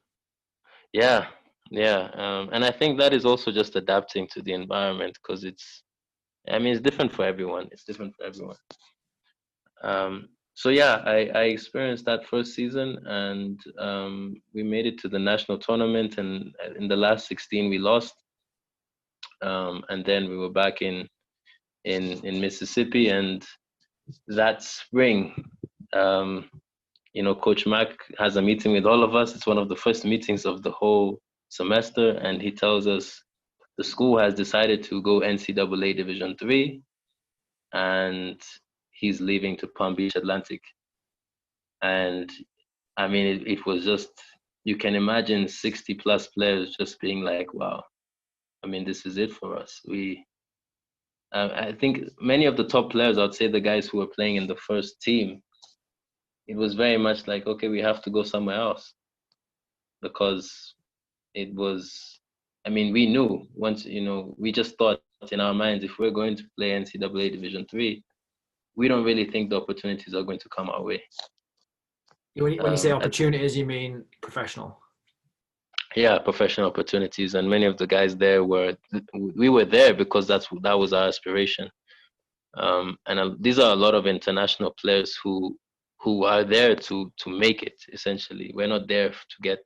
Yeah, and I think that is also just adapting to the environment, because it's different for everyone. So yeah, I experienced that first season, and we made it to the national tournament, and in the last 16 we lost, and then we were back in Mississippi, and that spring, Coach Mack has a meeting with all of us. It's one of the first meetings of the whole semester, and he tells us the school has decided to go NCAA Division III, and he's leaving to Palm Beach Atlantic. And it was just, you can imagine 60 plus players just being like, wow, this is it for us. I think many of the top players, I'd say the guys who were playing in the first team, it was very much like, okay, we have to go somewhere else, because it was, we knew once, we just thought in our minds, if we're going to play NCAA Division III, we don't really think the opportunities are going to come our way. When you say opportunities, you mean professional? Yeah, professional opportunities, and many of the guys there we were there because that was our aspiration. And these are a lot of international players who are there to make it. Essentially, we're not there to get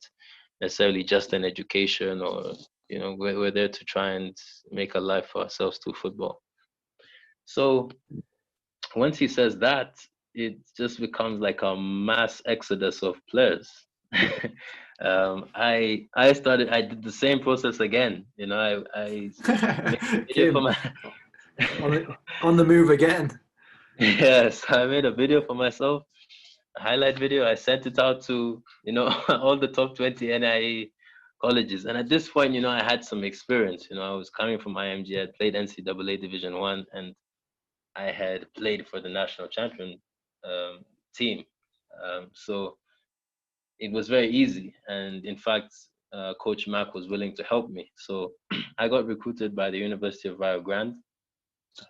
necessarily just an education, or we're there to try and make a life for ourselves through football. So once he says that, it just becomes like a mass exodus of players. I did the same process again. I made a video for my on the move again. Yes, I made a video for myself, a highlight video. I sent it out to all the top 20 NAIA colleges, and at this point, I had some experience. I was coming from IMG. I had played NCAA Division I, and I had played for the national champion team. So it was very easy. And in fact, Coach Mack was willing to help me. So I got recruited by the University of Rio Grande,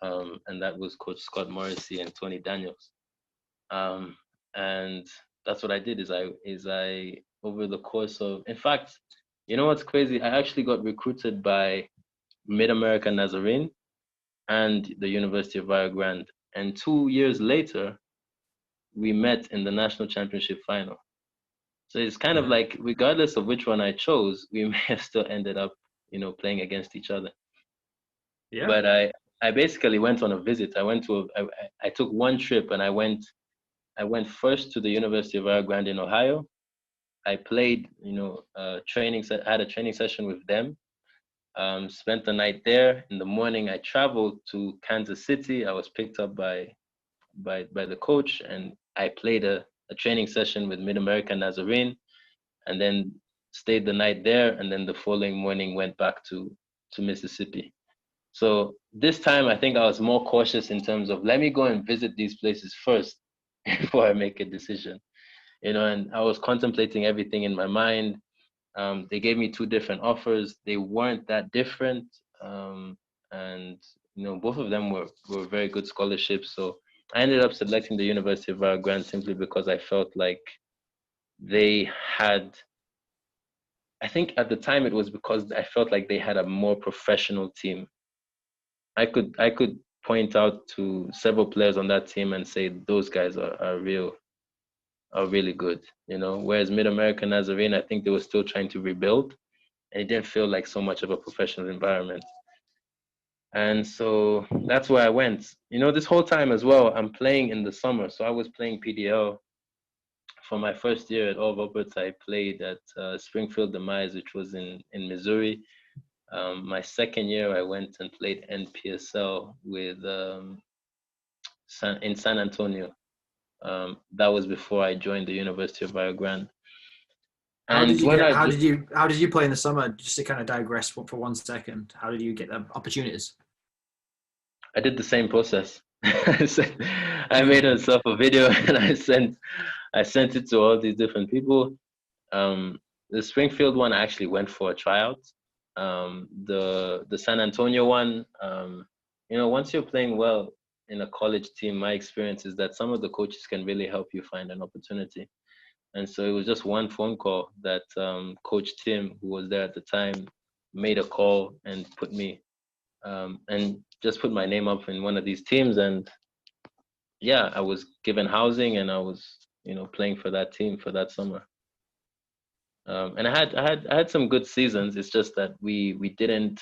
and that was Coach Scott Morrissey and Tony Daniels. And that's what I did is I over the course of, in fact, what's crazy? I actually got recruited by Mid-America Nazarene and the University of Rio Grande. And 2 years later, we met in the national championship final. So it's kind of like, regardless of which one I chose, we may have still ended up, playing against each other. Yeah. But I basically went on a visit. I took one trip, and I went first to the University of Rio Grande in Ohio. I played, had a training session with them. Spent the night there. In the morning, I traveled to Kansas City. I was picked up by the coach, and I played a training session with Mid-America Nazarene, and then stayed the night there, and then the following morning went back to Mississippi. So this time, I think I was more cautious in terms of, let me go and visit these places first before I make a decision. And I was contemplating everything in my mind. They gave me 2 different offers. They weren't that different. And both of them were very good scholarships. So I ended up selecting the University of Rio Grande simply because I felt like they had, I think at the time it was because I felt like they had a more professional team. I could point out to several players on that team and say those guys are really good, whereas Mid-America Nazarene, I think they were still trying to rebuild, and it didn't feel like so much of a professional environment. And so that's where I went. This whole time as well, I'm playing in the summer. So I was playing PDL for my first year at All Roberts. I played at Springfield Demise, which was in Missouri. My second year, I went and played NPSL with in San Antonio. That was before I joined the University of Rio Grande. How did you play in the summer? Just to kind of digress for 1 second, how did you get the opportunities? I did the same process. I made myself a video and I sent it to all these different people. The Springfield one, I actually went for a tryout. The San Antonio one, once you're playing well, in a college team, my experience is that some of the coaches can really help you find an opportunity. And so it was just one phone call that Coach Tim, who was there at the time, made a call and put me and just put my name up in one of these teams. And yeah, I was given housing, and I was, playing for that team for that summer. And I had some good seasons. It's just that we didn't.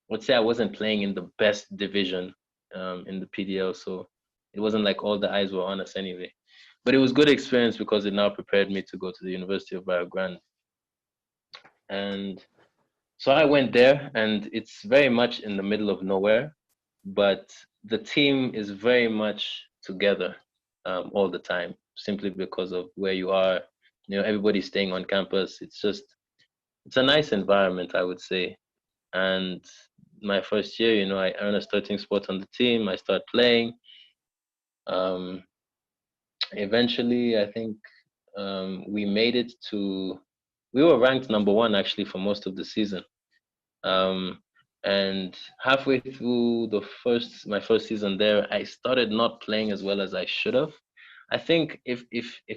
Let's say I wasn't playing in the best division in the PDL, so it wasn't like all the eyes were on us anyway. But it was good experience because it now prepared me to go to the University of Rio Grande. And so I went there, and it's very much in the middle of nowhere, but the team is very much together all the time, simply because of where you are. Everybody's staying on campus. It's a nice environment, I would say. And my first year, I earned a starting spot on the team. I start playing. Eventually, I think we made it to. We were ranked number 1 actually for most of the season. And halfway through my first season there, I started not playing as well as I should have. I think if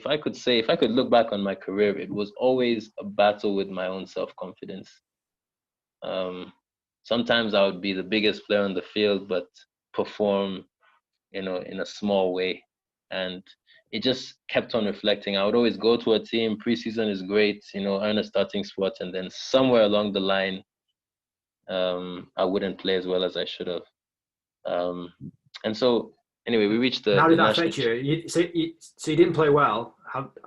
I could look back on my career, it was always a battle with my own self-confidence. Sometimes I would be the biggest player on the field, but perform, in a small way. And it just kept on reflecting. I would always go to a team, preseason is great, earn a starting spot, and then somewhere along the line, I wouldn't play as well as I should have. And so, anyway, we reached the. How did that affect you? So you didn't play well.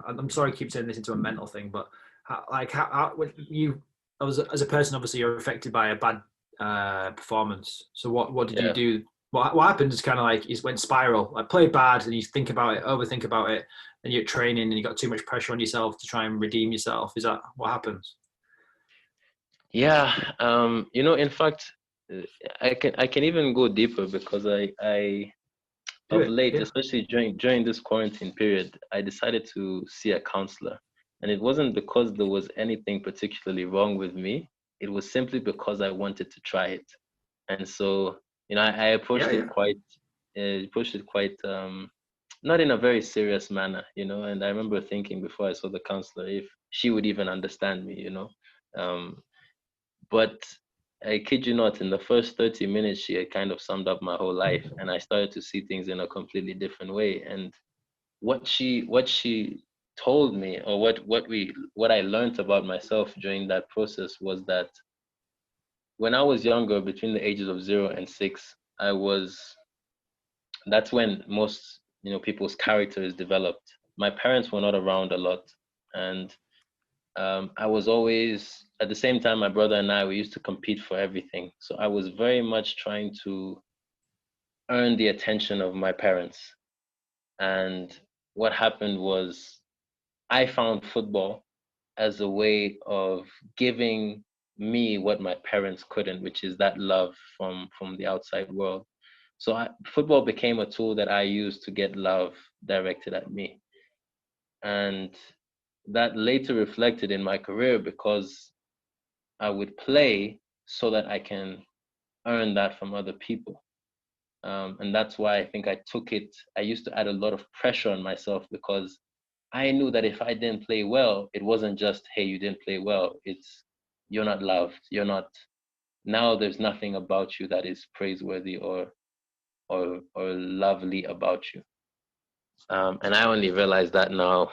I'm sorry, I keep turning this into a mental thing, but as a person, obviously you're affected by a bad performance. So what did you do? What happened is kind of like it went spiral. I played bad, and you think about it, overthink about it, and you're training, and you got too much pressure on yourself to try and redeem yourself. Is that what happens? Yeah, in fact, I can even go deeper because I of late, especially during this quarantine period, I decided to see a counselor, and it wasn't because there was anything particularly wrong with me. It was simply because I wanted to try it, and so I approached it quite, not in a very serious manner, And I remember thinking before I saw the counselor if she would even understand me, But I kid you not, in the first 30 minutes, she had kind of summed up my whole life, and I started to see things in a completely different way. And what she told me, or what I learned about myself during that process was that when I was younger, between the ages of 0 and 6, that's when most, people's character is developed. My parents were not around a lot, and I was always, at the same time, my brother and I, we used to compete for everything. So I was very much trying to earn the attention of my parents. And what happened was I found football as a way of giving me what my parents couldn't, which is that love from the outside world. So football became a tool that I used to get love directed at me. And that later reflected in my career because I would play so that I can earn that from other people. And that's why I think I used to add a lot of pressure on myself because I knew that if I didn't play well, it wasn't just, hey, you didn't play well. It's, you're not loved. Now there's nothing about you that is praiseworthy or lovely about you. And I only realized that now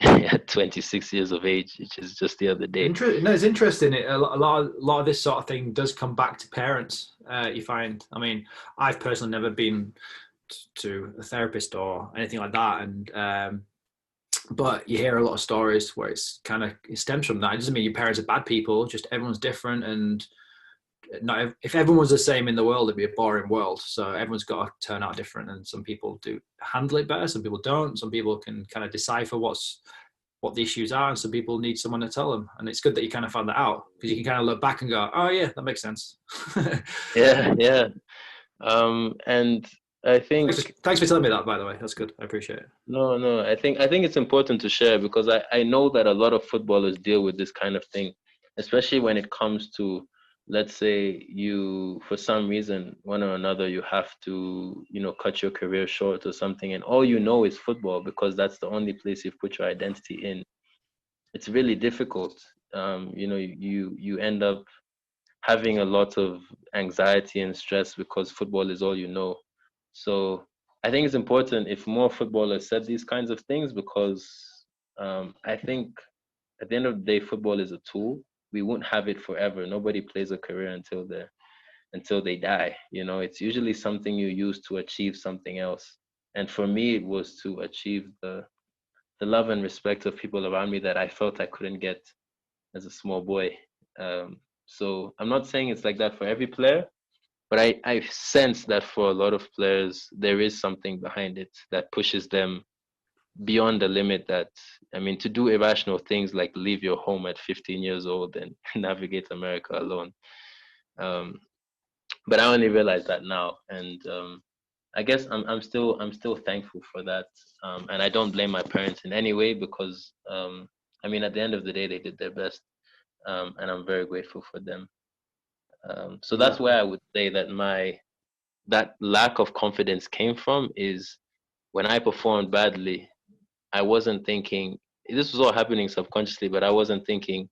at 26 years of age, which is just the other day. It's interesting. A lot of this sort of thing does come back to parents. You find. I mean, I've personally never been to a therapist or anything like that, and but you hear a lot of stories where it stems from that. It doesn't mean your parents are bad people. Just everyone's different, and if everyone was the same in the world, it'd be a boring world. So everyone's got to turn out different, and some people do handle it better, some people don't. Some people can kind of decipher what the issues are, and some people need someone to tell them. And it's good that you kind of found that out because you can kind of look back and go, oh yeah, that makes sense. Yeah. And I think thanks for telling me that, by the way. That's good. I appreciate it. No, I think it's important to share because I know that a lot of footballers deal with this kind of thing, especially when it comes to let's say you, for some reason, one or another, you have to, cut your career short or something, and all you know is football because that's the only place you've put your identity in. It's really difficult. You end up having a lot of anxiety and stress because football is all you know. So I think it's important if more footballers said these kinds of things because I think at the end of the day, football is a tool. We won't have it forever. Nobody plays a career until they die. It's usually something you use to achieve something else. And for me, it was to achieve the love and respect of people around me that I felt I couldn't get as a small boy. So I'm not saying it's like that for every player, but I sense that for a lot of players, there is something behind it that pushes them beyond the limit to do irrational things like leave your home at 15 years old and navigate America alone. But I only realize that now. And I guess I'm still thankful for that. And I don't blame my parents in any way because, at the end of the day, they did their best. And I'm very grateful for them. So that's where I would say that lack of confidence came from is when I performed badly, I wasn't thinking, this was all happening subconsciously, but I wasn't thinking,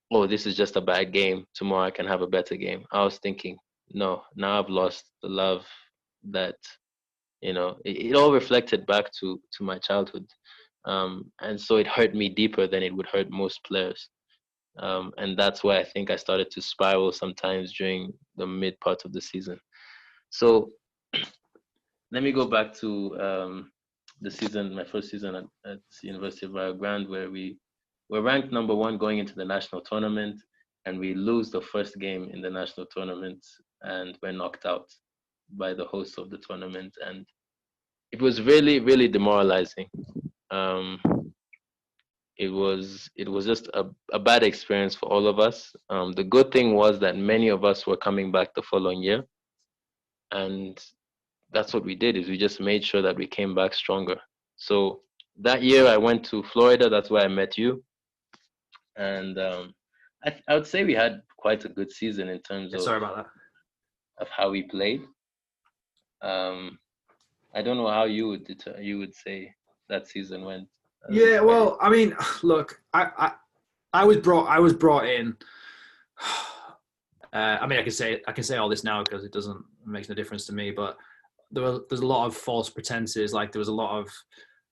oh, this is just a bad game. Tomorrow I can have a better game. I was thinking, no, now I've lost the love that, it all reflected back to my childhood. And so it hurt me deeper than it would hurt most players. And that's why I think I started to spiral sometimes during the mid part of the season. So let me go back to the season, my first season at the University of Rio Grande, where we were ranked number 1 going into the national tournament, and we lose the first game in the national tournament, and we're knocked out by the host of the tournament. And it was really, really demoralizing. It was just a bad experience for all of us. The good thing was that many of us were coming back the following year, and that's what we did, is we just made sure that we came back stronger. So that year I went to Florida. That's where I met you. And I would say we had quite a good season in terms of, sorry about that, of how we played. I don't know how you would say that season went. Yeah, well, look, I was brought in. I can say all this now because it makes no difference to me. But there's a lot of false pretenses. Like there was a lot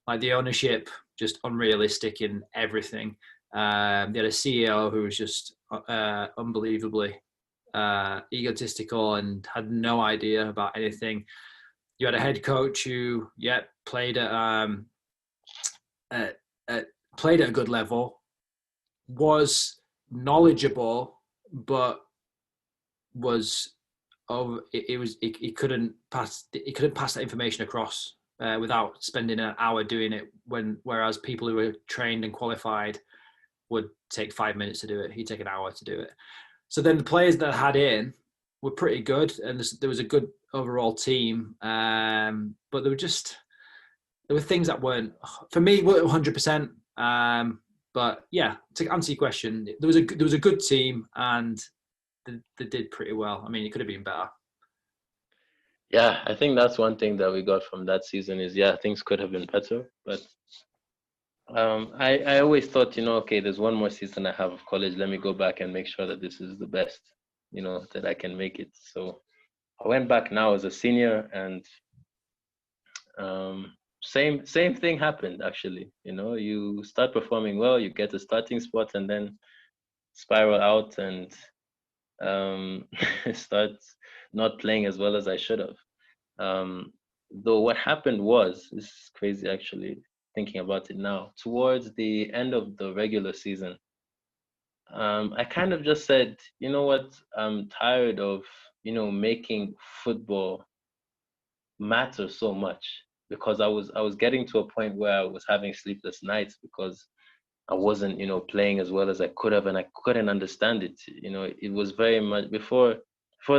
of the ownership just unrealistic in everything. They had a CEO who was just unbelievably egotistical and had no idea about anything. You had a head coach who played at a good level, was knowledgeable, but he couldn't pass that information across without spending an hour doing it. Whereas people who were trained and qualified would take 5 minutes to do it, he'd take an hour to do it. So then the players that I had in were pretty good, and there was a good overall team. But there were things that weren't, for me, 100%. But yeah, to answer your question, there was a good team, and they did pretty well. It could have been better. Yeah, I think that's one thing that we got from that season is, things could have been better. But I always thought, okay, there's one more season I have of college. Let me go back and make sure that this is the best, that I can make it. So I went back now as a senior, and same thing happened actually. You start performing well, you get a starting spot, and then spiral out and start not playing as well as I should have. Though what happened was, this is crazy actually, thinking about it now, towards the end of the regular season, I kind of just said, you know what, I'm tired of, making football matter so much, because I was getting to a point where I was having sleepless nights because I wasn't, playing as well as I could have, and I couldn't understand it. It was very much before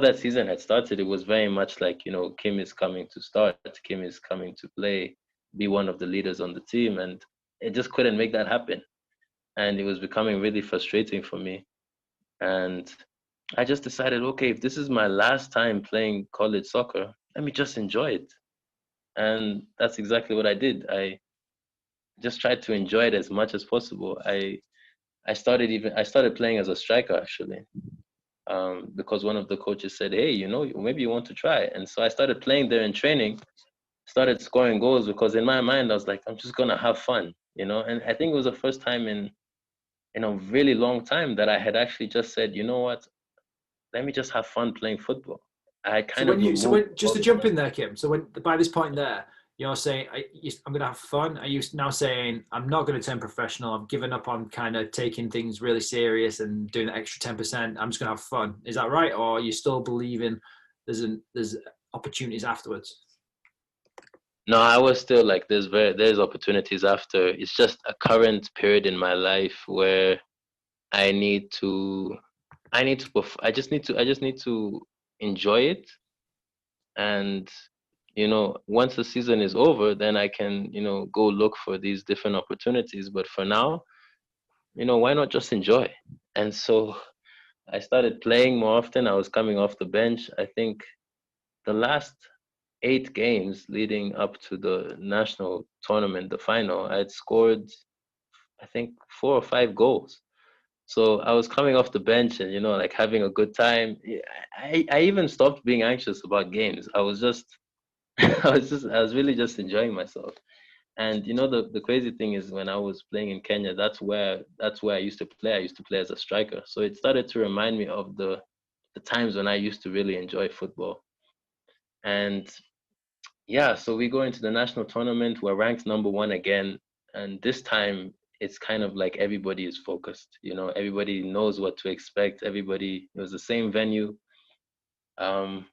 that season had started. It was very much like, Kim is coming to start, Kim is coming to play, be one of the leaders on the team, and it just couldn't make that happen, and it was becoming really frustrating for me. And I just decided, okay, if this is my last time playing college soccer, let me just enjoy it. And that's exactly what I did. I just tried to enjoy it as much as possible. I started playing as a striker actually, because one of the coaches said, hey, maybe you want to try. And so I started playing there in training, started scoring goals, because in my mind I was like, I'm just gonna have fun, And I think it was the first time in a really long time that I had actually just said, you know what, let me just have fun playing football. I So kind of when you, so removed when, just all to the jump in there, Kim. So when by this point there, you're saying I'm going to have fun. Are you now saying I'm not going to turn professional? I've given up on kind of taking things really serious and doing the extra 10%. I'm just going to have fun. Is that right, or are you still believing there's opportunities afterwards? No, I was still like, there's opportunities after. It's just a current period in my life where I need to I just need to enjoy it. And once the season is over, then I can go look for these different opportunities. But for now, why not just enjoy? And so I started playing more often. I was coming off the bench. I think the last 8 games leading up to the national tournament, the final, I had scored, I think, 4 or 5 goals. So I was coming off the bench and like having a good time. Yeah, I even stopped being anxious about games. I was just I was really just enjoying myself. And the crazy thing is, when I was playing in Kenya, that's where I used to play. I used to play as a striker. So it started to remind me of the times when I used to really enjoy football. And yeah, so we go into the national tournament. We're ranked number one again, and this time it's kind of like everybody is focused. Everybody knows what to expect. It was the same venue, um,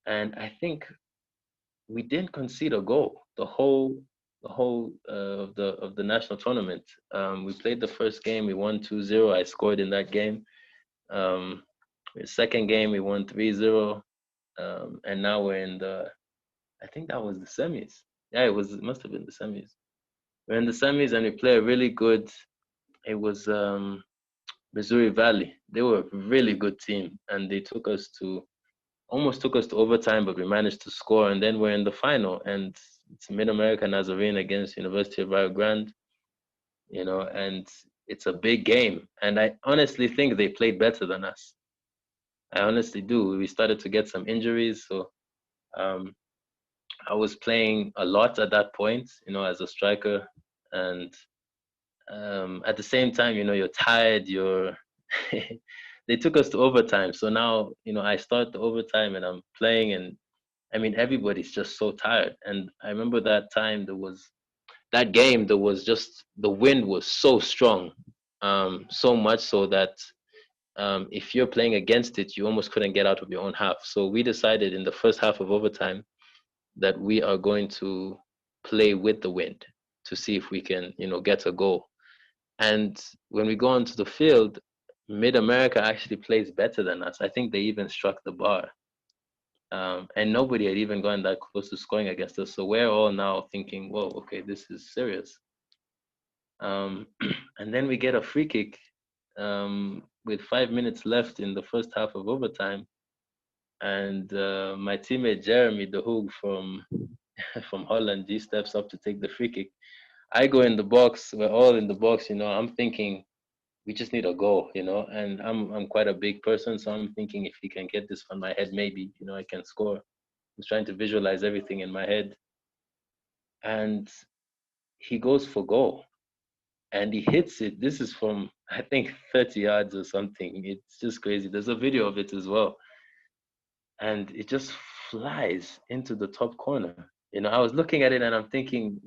and I think we didn't concede a goal the whole of the national tournament. We played the first game, we won 2-0. I scored in that game. Um, the second game we won 3-0, and now we're in I think that was the semis. Yeah, it must have been the semis. We're in the semis and we play a really good. It was Missouri Valley. They were a really good team, and they almost took us to overtime, but we managed to score. And then we're in the final, and it's Mid America Nazarene against University of Rio Grande. And it's a big game. And I honestly think they played better than us. I honestly do. We started to get some injuries, so um, I was playing a lot at that point, as a striker. And at the same time, you're tired. They took us to overtime, so now I start the overtime and I'm playing, and I mean everybody's just so tired. And I remember that game. There was just the wind was so strong, so much so that if you're playing against it, you almost couldn't get out of your own half. So we decided in the first half of overtime that we are going to play with the wind to see if we can, get a goal. And when we go onto the field, Mid America actually plays better than us. I think they even struck the bar. And nobody had even gotten that close to scoring against us. So we're all now thinking, whoa, okay, this is serious. And then we get a free kick with 5 minutes left in the first half of overtime. And my teammate Jeremy De Hoog from from Holland, he steps up to take the free kick. I go in the box. We're all in the box. I'm thinking we just need a goal. And I'm quite a big person, so I'm thinking if he can get this on my head, maybe I can score. I was trying to visualize everything in my head, and he goes for goal, and he hits it. This is from I think 30 yards or something. It's just crazy. There's a video of it as well, and it just flies into the top corner. I was looking at it and I'm thinking,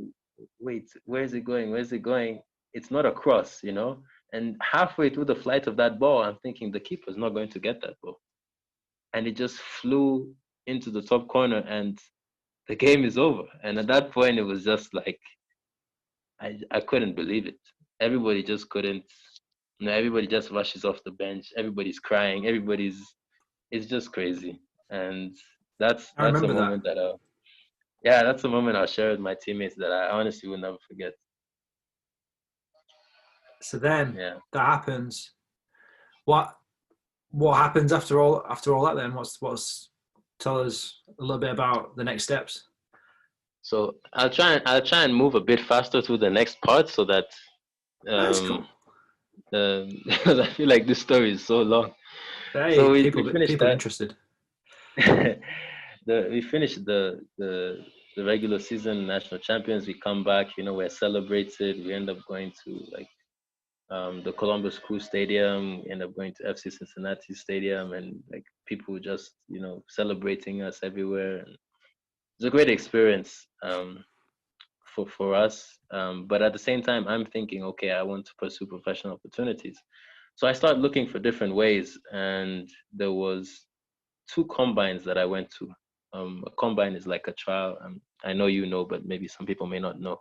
wait, where is it going? Where's it going? It's not a cross, And halfway through the flight of that ball, I'm thinking the keeper's not going to get that ball. And it just flew into the top corner and the game is over. And at that point, it was just like, I couldn't believe it. Everybody just couldn't, everybody just rushes off the bench. Everybody's crying. It's just crazy. And that's I a remember moment that. yeah, that's a moment I'll share with my teammates that I honestly will never forget. So then Yeah. that happens. What what happens after all that then? Tell us a little bit about the next steps. So I'll try and move a bit faster to the next part so that That's cool. because I feel like this story is so long. Hey, So we people finished that. interested. We finished the regular season national champions. We come back, we're celebrated. We end up going to like the Columbus Crew Stadium. We end up going to FC Cincinnati Stadium, and like people just celebrating us everywhere. And it's a great experience for us. But at the same time, I'm thinking, okay, I want to pursue professional opportunities. So I started looking for different ways, and there was 2 combines that I went to. A combine is like a trial. I know you know, but maybe some people may not know.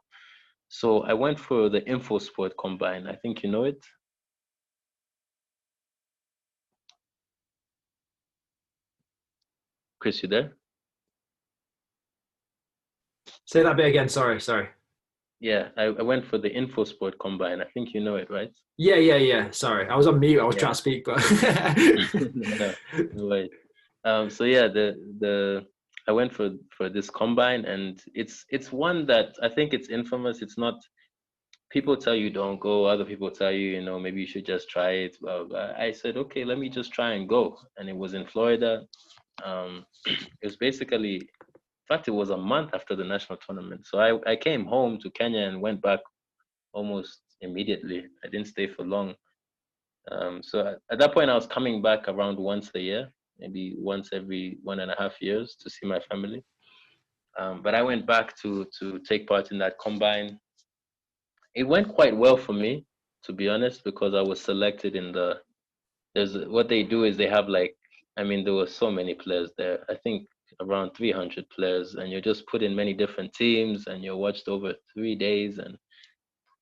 So I went for the InfoSport combine. I think you know it. Chris, you there? Say that bit again. Sorry. Yeah, I went for the InfoSport combine. I think you know it, right? Yeah. Sorry, I was on mute. I was trying to speak, but no way. So yeah, I went for this combine, and it's one that I think it's infamous. It's not. People tell you don't go. Other people tell you, maybe you should just try it. I said, okay, let me just try and go. And it was in Florida. It was basically, in fact, it was a month after the national tournament. So I came home to Kenya and went back almost immediately. I didn't stay for long. So at that point, I was coming back around once a year, maybe once every 1.5 years to see my family. But I went back to take part in that combine. It went quite well for me, to be honest, because I was selected in what they do is they have there were so many players there. I think around 300 players, and you're just put in many different teams, and you're watched over 3 days. And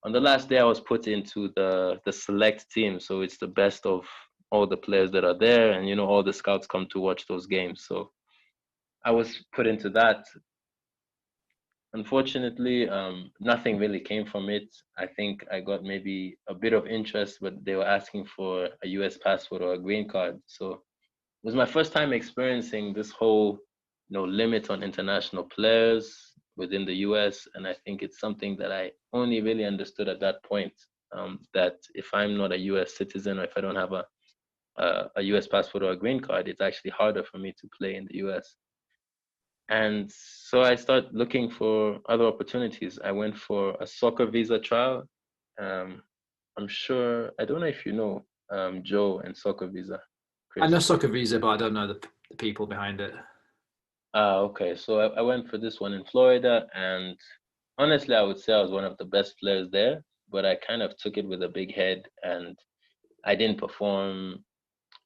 on the last day, I was put into the select team. So it's the best of all the players that are there, and all the scouts come to watch those games. So I was put into that. Unfortunately, nothing really came from it. I think I got maybe a bit of interest, but they were asking for a US passport or a green card. So it was my first time experiencing this whole limit on international players within the US. And I think it's something that I only really understood at that point, that if I'm not a US citizen, or if I don't have a US passport or a green card, it's actually harder for me to play in the US. And so I started looking for other opportunities. I went for a soccer visa trial. I don't know if you know Joe and soccer visa. Chris. I know soccer visa, but I don't know the people behind it. Okay. So I went for this one in Florida, and honestly, I would say I was one of the best players there, but I kind of took it with a big head, and I didn't perform.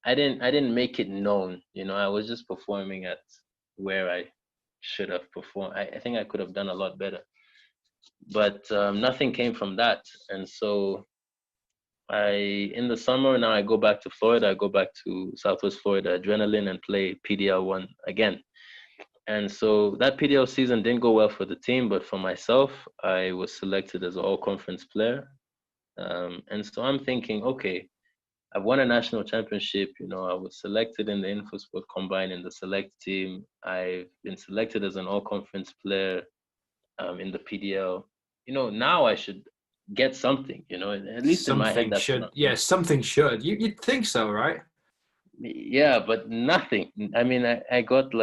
I didn't make it known. I was just performing at where I should have performed. I think I could have done a lot better, but nothing came from that. And so in the summer now, I go back to Florida. I go back to Southwest Florida Adrenaline and play PDL1 again. And so that PDL season didn't go well for the team, but for myself, I was selected as an all-conference player. And so I'm thinking, okay, I've won a national championship. I was selected in the InfoSport Combine in the select team. I've been selected as an all-conference player in the PDL. Now I should get something. At least in my head, that's should. Yeah, something should. You'd think so, right? Yeah, but nothing. I got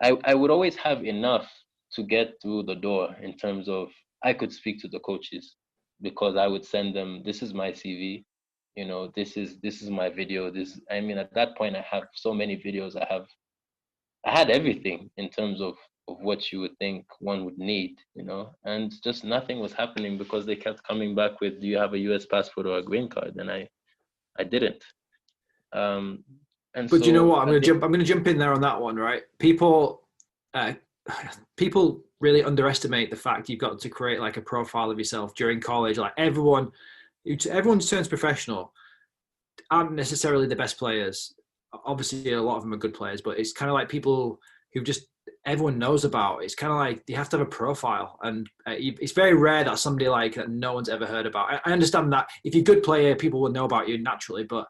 I would always have enough to get through the door in terms of I could speak to the coaches, because I would send them, this is my CV. This is my video. At that point, I have so many videos. I had everything in terms of what you would think one would need, and just nothing was happening because they kept coming back with, do you have a US passport or a green card? And I didn't. But so, you know what? I'm going to jump in there on that one, right? People really underestimate the fact you've got to create like a profile of yourself during college. Like everyone who turns professional aren't necessarily the best players. Obviously, a lot of them are good players, but it's kind of like people who just everyone knows about. It's kind of like you have to have a profile, and it's very rare that somebody like that no one's ever heard about. I understand that if you're a good player, people will know about you naturally, but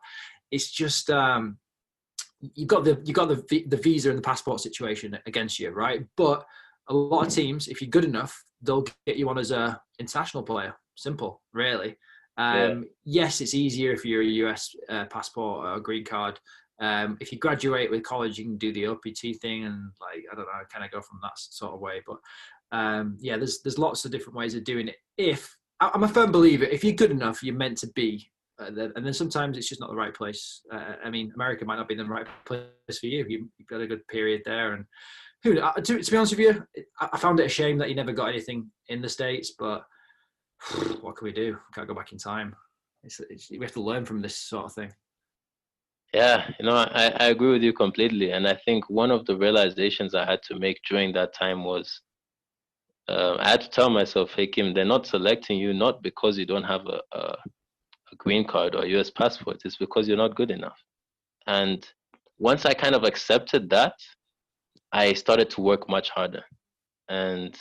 it's just you've got the visa and the passport situation against you, right? But a lot of teams, if you're good enough, they'll get you on as a international player. Simple, really. Yes, it's easier if you're a US passport or a green card. If you graduate with college, you can do the OPT thing and like, I don't know, kind of go from that sort of way. But there's lots of different ways of doing it. I'm a firm believer, if you're good enough, you're meant to be. And then sometimes it's just not the right place. I mean, America might not be the right place for you. You've got a good period there. And to be honest with you, I found it a shame that you never got anything in the States, but what can we do? We can't go back in time. We have to learn from this sort of thing. Yeah, I agree with you completely. And I think one of the realizations I had to make during that time was I had to tell myself, hey, Kim, they're not selecting you not because you don't have a green card or a US passport. It's because you're not good enough. And once I kind of accepted that, I started to work much harder. And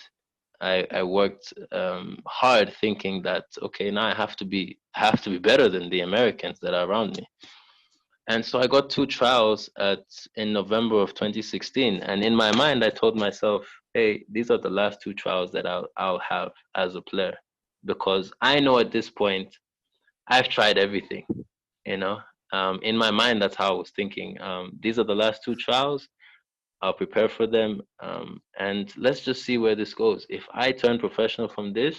I worked hard thinking that, okay, now I have to be better than the Americans that are around me. And so I got 2 trials in November of 2016. And in my mind, I told myself, hey, these are the last 2 trials that I'll have as a player. Because I know at this point, I've tried everything, In my mind, that's how I was thinking. These are the last 2 trials. I'll prepare for them. And let's just see where this goes. If I turn professional from this,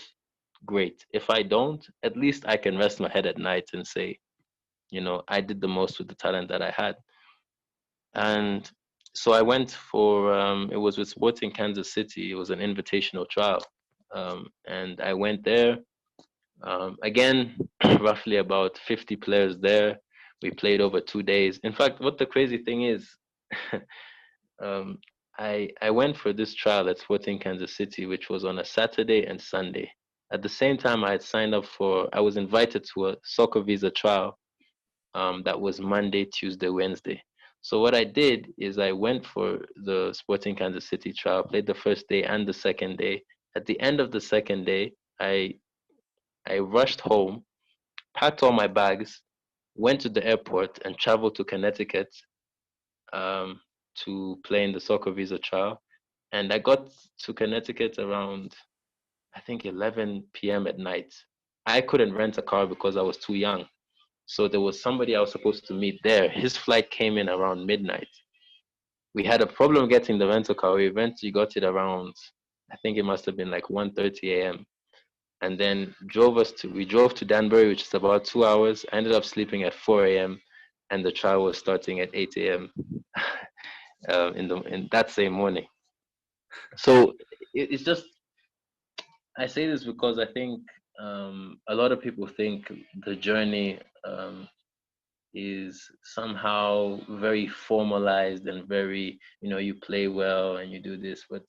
great. If I don't, at least I can rest my head at night and say, I did the most with the talent that I had. And so I went for, it was with Sporting Kansas City. It was an invitational trial. And I went there. Again, roughly about 50 players there. We played over 2 days. In fact, what the crazy thing is, I went for this trial at Sporting Kansas City, which was on a Saturday and Sunday. At the same time, I was invited to a soccer visa trial that was Monday, Tuesday, Wednesday. So what I did is I went for the Sporting Kansas City trial, played the first day and the second day. At the end of the second day, I rushed home, packed all my bags, went to the airport and traveled to Connecticut to play in the soccer visa trial. And I got to Connecticut around, I think, 11 p.m. at night. I couldn't rent a car because I was too young. So there was somebody I was supposed to meet there. His flight came in around midnight. We had a problem getting the rental car. We eventually got it around, I think it must have been like 1:30 a.m. And then we drove to Danbury, which is about 2 hours. I ended up sleeping at 4 a.m. and the trial was starting at 8 a.m. in that same morning. So it's just, I say this because I think a lot of people think the journey is somehow very formalized and very, you play well and you do this. But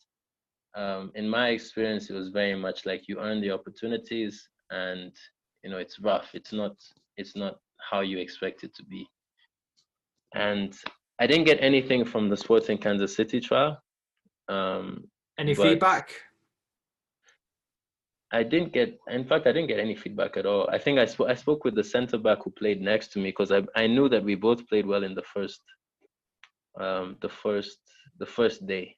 in my experience, it was very much like you earn the opportunities and, it's rough. It's not how you expect it to be. And I didn't get anything from the Sporting Kansas City trial. Any feedback? I didn't get any feedback at all. I think I spoke with the center back who played next to me because I knew that we both played well in the first day.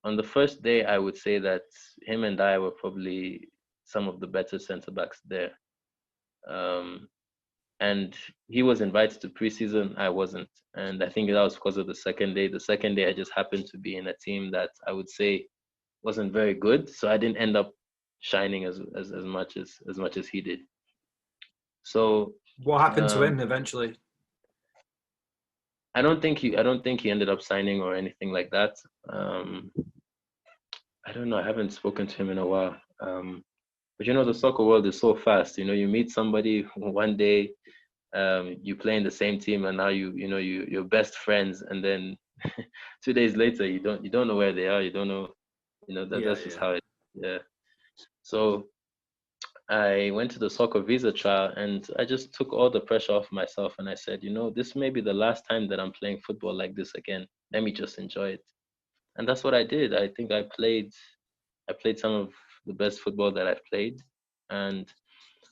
On the first day, I would say that him and I were probably some of the better center backs there. And he was invited to preseason. I wasn't. And I think that was because of the second day. The second day, I just happened to be in a team that I would say wasn't very good. So I didn't end up shining as much as he did. So what happened to him eventually? I don't think he ended up signing or anything like that. I don't know. I haven't spoken to him in a while. But the soccer world is so fast. You meet somebody one day, you play in the same team, and now you're best friends, and then 2 days later you don't know where they are. You don't know. That's just how it. Yeah. So I went to the soccer visa trial and I just took all the pressure off myself and I said, this may be the last time that I'm playing football like this again. Let me just enjoy it. And that's what I did. I think I played some of the best football that I've played. And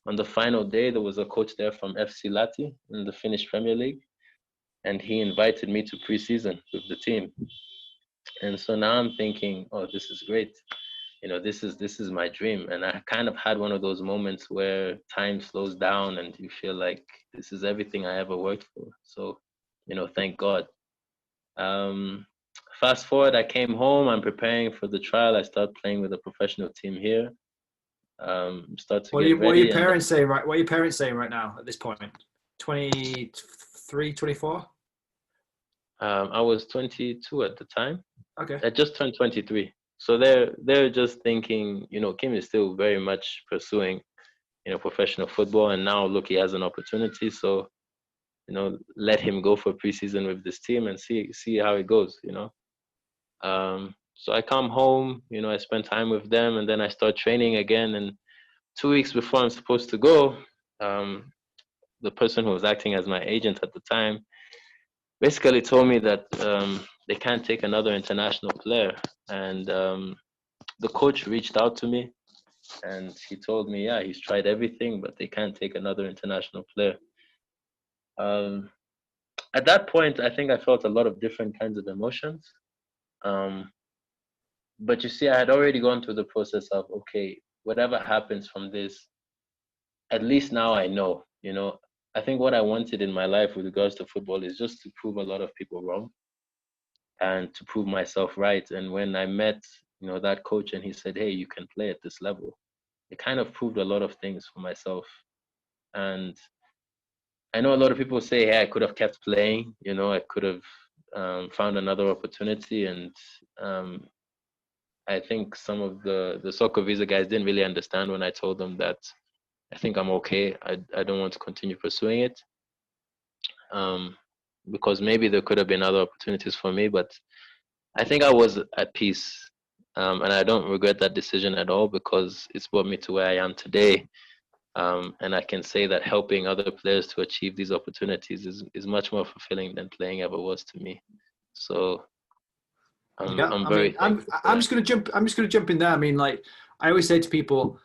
on the final day, there was a coach there from FC Lati in the Finnish Premier League. and he invited me to preseason with the team. And so now I'm thinking, oh, this is great. This is my dream. And I kind of had one of those moments where time slows down and you feel like this is everything I ever worked for. So, thank God. Fast forward, I came home. I'm preparing for the trial. I start playing with a professional team here. Start to get ready. What are your parents saying right? What are your parents saying right now at this point? 23, 24? I was 22 at the time. Okay. I just turned 23. So they're just thinking, Kim is still very much pursuing, professional football, and now look, he has an opportunity. So, let him go for preseason with this team and see how it goes. So I come home, I spend time with them, and then I start training again. And 2 weeks before I'm supposed to go, the person who was acting as my agent at the time basically told me that they can't take another international player. And the coach reached out to me and he told me, yeah, he's tried everything, but they can't take another international player. At that point, I think I felt a lot of different kinds of emotions. But you see, I had already gone through the process of, okay, whatever happens from this, at least now I know, I think what I wanted in my life with regards to football is just to prove a lot of people wrong and to prove myself right. And when I met, that coach and he said, hey, you can play at this level, it kind of proved a lot of things for myself. And I know a lot of people say, hey, I could have kept playing, I could have found another opportunity. And I think some of the soccer visa guys didn't really understand when I told them that I think I'm okay. I don't want to continue pursuing it. Because maybe there could have been other opportunities for me, but I think I was at peace. And I don't regret that decision at all because it's brought me to where I am today. And I can say that helping other players to achieve these opportunities is much more fulfilling than playing ever was to me. So I'm just going to jump in there. I mean, like I always say to people,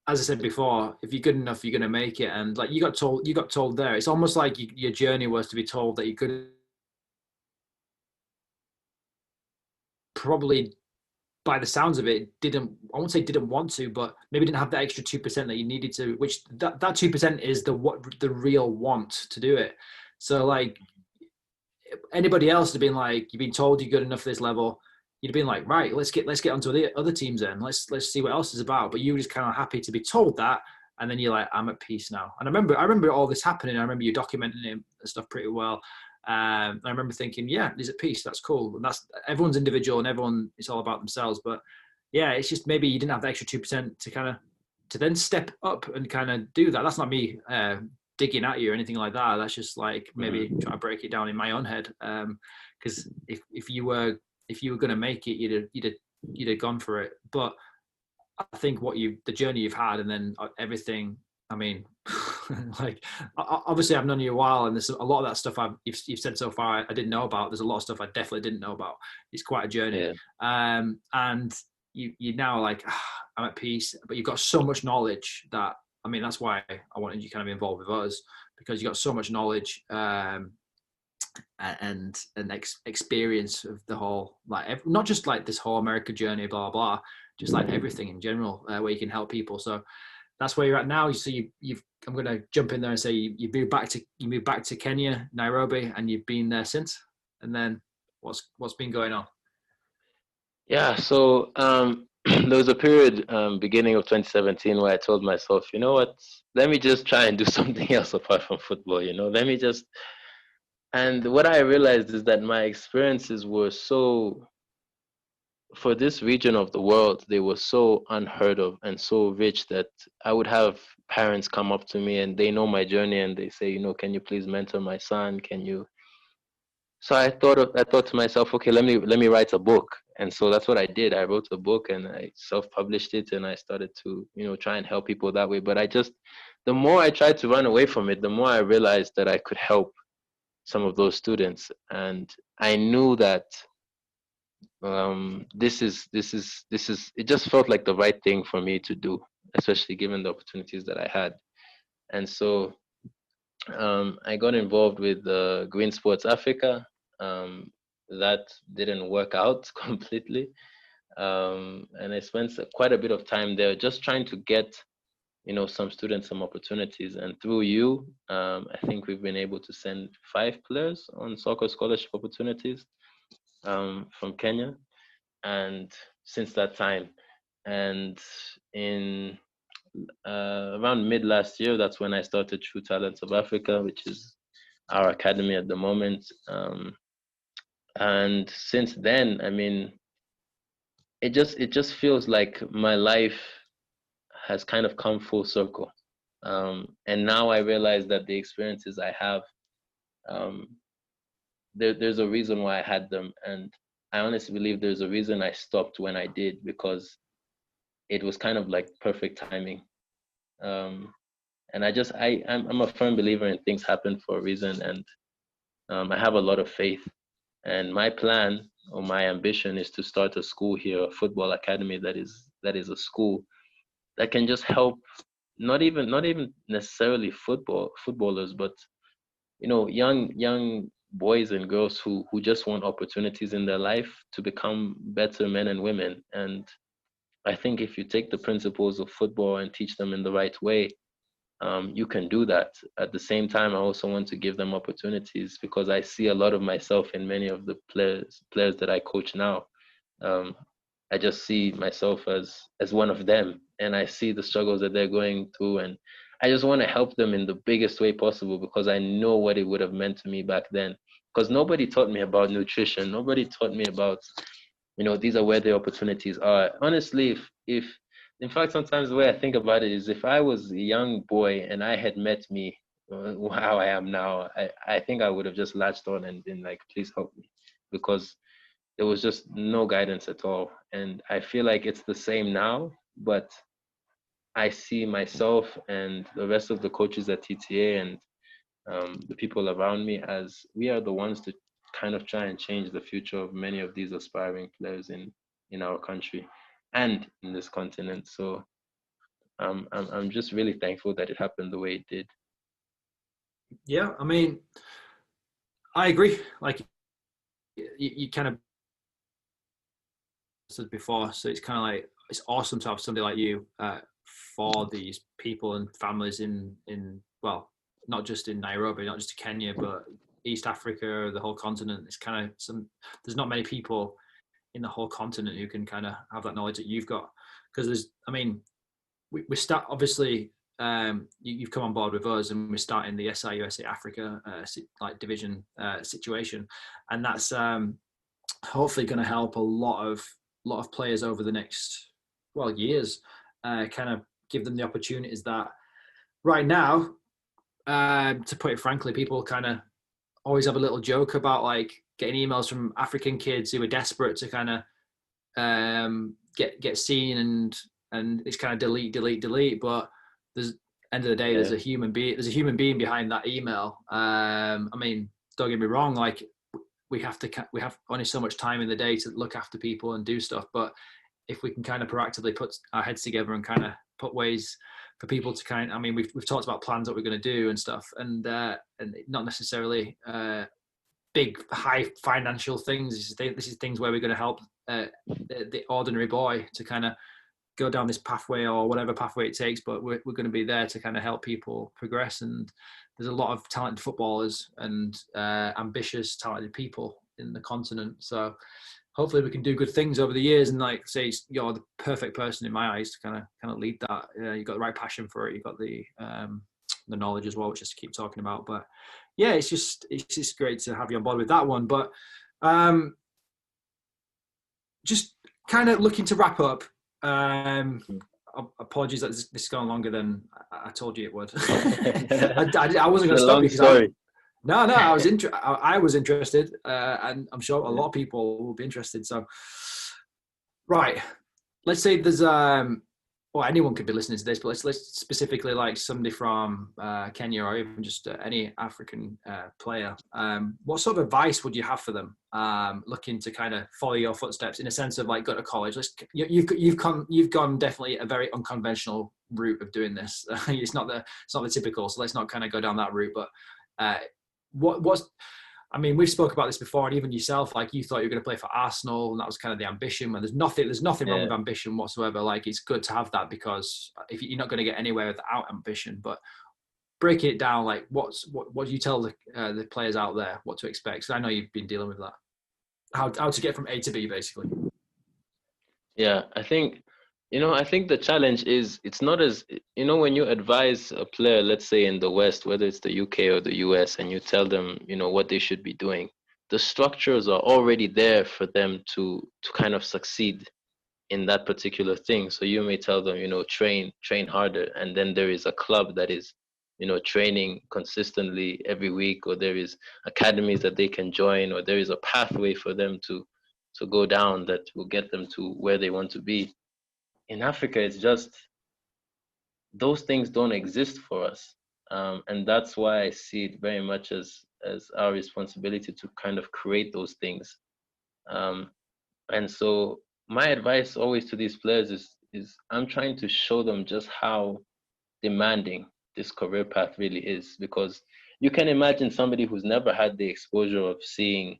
as I said before, if you're good enough, you're going to make it. And like you got told there, it's almost like your journey was to be told that you could probably, by the sounds of it, I won't say didn't want to, but maybe didn't have that extra 2% that you needed to, which that 2% is the real want to do it. So like anybody else has been like, you've been told you're good enough for this level, you'd have been like, right, let's get onto the other teams then. Let's see what else is about. But you were just kind of happy to be told that, and then you're like, I'm at peace now. And I remember all this happening. I remember you documenting it and stuff pretty well. I remember thinking, yeah, he's at peace. That's cool. And that's everyone's individual, and it's all about themselves. But yeah, it's just maybe you didn't have the extra 2% to then step up and kind of do that. That's not me digging at you or anything like that. That's just like maybe trying to break it down in my own head. Because if you were going to make it, you'd have gone for it. But I think the journey you've had, and then everything. I mean, like obviously I've known you a while, and there's a lot of that stuff you've said so far I didn't know about. There's a lot of stuff I definitely didn't know about. It's quite a journey. Yeah. And you now like, I'm at peace, but you've got so much knowledge that, I mean, that's why I wanted you kind of involved with us, because you got so much knowledge and experience of the whole, like not just like this whole America journey, blah blah, just like everything in general, where you can help people. So that's where you're at now. So I'm going to jump in there and say you moved back to Kenya, Nairobi, and you've been there since. And then what's been going on? Yeah. So there was a period beginning of 2017 where I told myself, you know what, let me just try and do something else apart from football. And what I realized is that my experiences were so, for this region of the world, they were so unheard of and so rich that I would have parents come up to me and they know my journey and they say, can you please mentor my son? Can you? So I thought to myself, okay, let me write a book. And so that's what I did. I wrote a book and I self-published it, and I started to, try and help people that way. But the more I tried to run away from it, the more I realized that I could help some of those students. And I knew that this is it just felt like the right thing for me to do, especially given the opportunities that I had. And so I got involved with Green Sports Africa. That didn't work out completely. And I spent quite a bit of time there just trying to get, some students some opportunities. And through you, I think we've been able to send 5 players on soccer scholarship opportunities from Kenya. And since that time, and in around mid last year, that's when I started True Talents of Africa, which is our academy at the moment. And since then, I mean, it just feels like my life has kind of come full circle. And now I realize that the experiences I have, um, there's a reason why I had them, and I honestly believe there's a reason I stopped when I did, because it was kind of like perfect timing. Um, and I'm a firm believer in things happen for a reason, and I have a lot of faith. And my plan or my ambition is to start a school here, a football academy that is a school that can just help not even necessarily footballers, but young boys and girls who just want opportunities in their life to become better men and women. And I think if you take the principles of football and teach them in the right way, you can do that. At the same time, I also want to give them opportunities, because I see a lot of myself in many of the players that I coach now. Um, I just see myself as one of them, and I see the struggles that they're going through, and I just want to help them in the biggest way possible, because I know what it would have meant to me back then. Because nobody taught me about nutrition, nobody taught me about, these are where the opportunities are. Honestly, if in fact, sometimes the way I think about it is, if I was a young boy and I had met me how I am now, I think I would have just latched on and been like, please help me, because there was just no guidance at all. And I feel like it's the same now, but I see myself and the rest of the coaches at TTA and the people around me as we are the ones to kind of try and change the future of many of these aspiring players in our country and in this continent. So I'm just really thankful that it happened the way it did. Yeah, I mean, I agree. Like you kind of said before, so it's kind of like, it's awesome to have somebody like you for these people and families in well, not just in Nairobi, not just Kenya, but East Africa, the whole continent. It's kind of there's not many people in the whole continent who can kind of have that knowledge that you've got. Because we start, obviously, you've come on board with us, and we're starting the SRUSA Africa division situation, and that's hopefully going to help a lot of players over the next years, kind of give them the opportunities that right now, to put it frankly, people kind of always have a little joke about like getting emails from African kids who are desperate to kind of get seen, and it's kind of delete. But there's end of the day, there's a human being behind that email. I mean, don't get me wrong, like we have only so much time in the day to look after people and do stuff, but if we can kind of proactively put our heads together and kind of put ways for people to I mean, we've talked about plans that we're going to do and stuff, and not necessarily big high financial things. This is things where we're going to help the ordinary boy to kind of go down this pathway, or whatever pathway it takes, but we're going to be there to kind of help people progress. And there's a lot of talented footballers and ambitious, talented people in the continent. So hopefully we can do good things over the years. And like say, you're the perfect person in my eyes to kind of lead that. You've got the right passion for it. You've got the knowledge as well, which just keep talking about. But yeah, it's just great to have you on board with that one. But just kind of looking to wrap up. Apologies that this is going longer than I told you it would. I wasn't going to stop you. Story. No, I was interested, and I'm sure a lot of people will be interested. So, right, let's say there's or anyone could be listening to this, but let's specifically like somebody from Kenya or even just any African player. What sort of advice would you have for them looking to kind of follow your footsteps in a sense of like go to college? You've gone definitely a very unconventional route of doing this. It's not the typical. So let's not kind of go down that route. But I mean, we've spoke about this before, and even yourself, like you thought you were going to play for Arsenal, and that was kind of the ambition. And there's nothing wrong with ambition whatsoever. Like it's good to have that, because if you're not going to get anywhere without ambition. But breaking it down, like what do you tell the players out there what to expect? So I know you've been dealing with that. How to get from A to B, basically. Yeah, I think the challenge is it's not as, when you advise a player, let's say in the West, whether it's the UK or the US, and you tell them, what they should be doing, the structures are already there for them to kind of succeed in that particular thing. So you may tell them, train harder. And then there is a club that is, training consistently every week, or there is academies that they can join, or there is a pathway for them to go down that will get them to where they want to be. In Africa, it's just those things don't exist for us, and that's why I see it very much as our responsibility to kind of create those things. And so my advice always to these players is I'm trying to show them just how demanding this career path really is, because you can imagine somebody who's never had the exposure of seeing,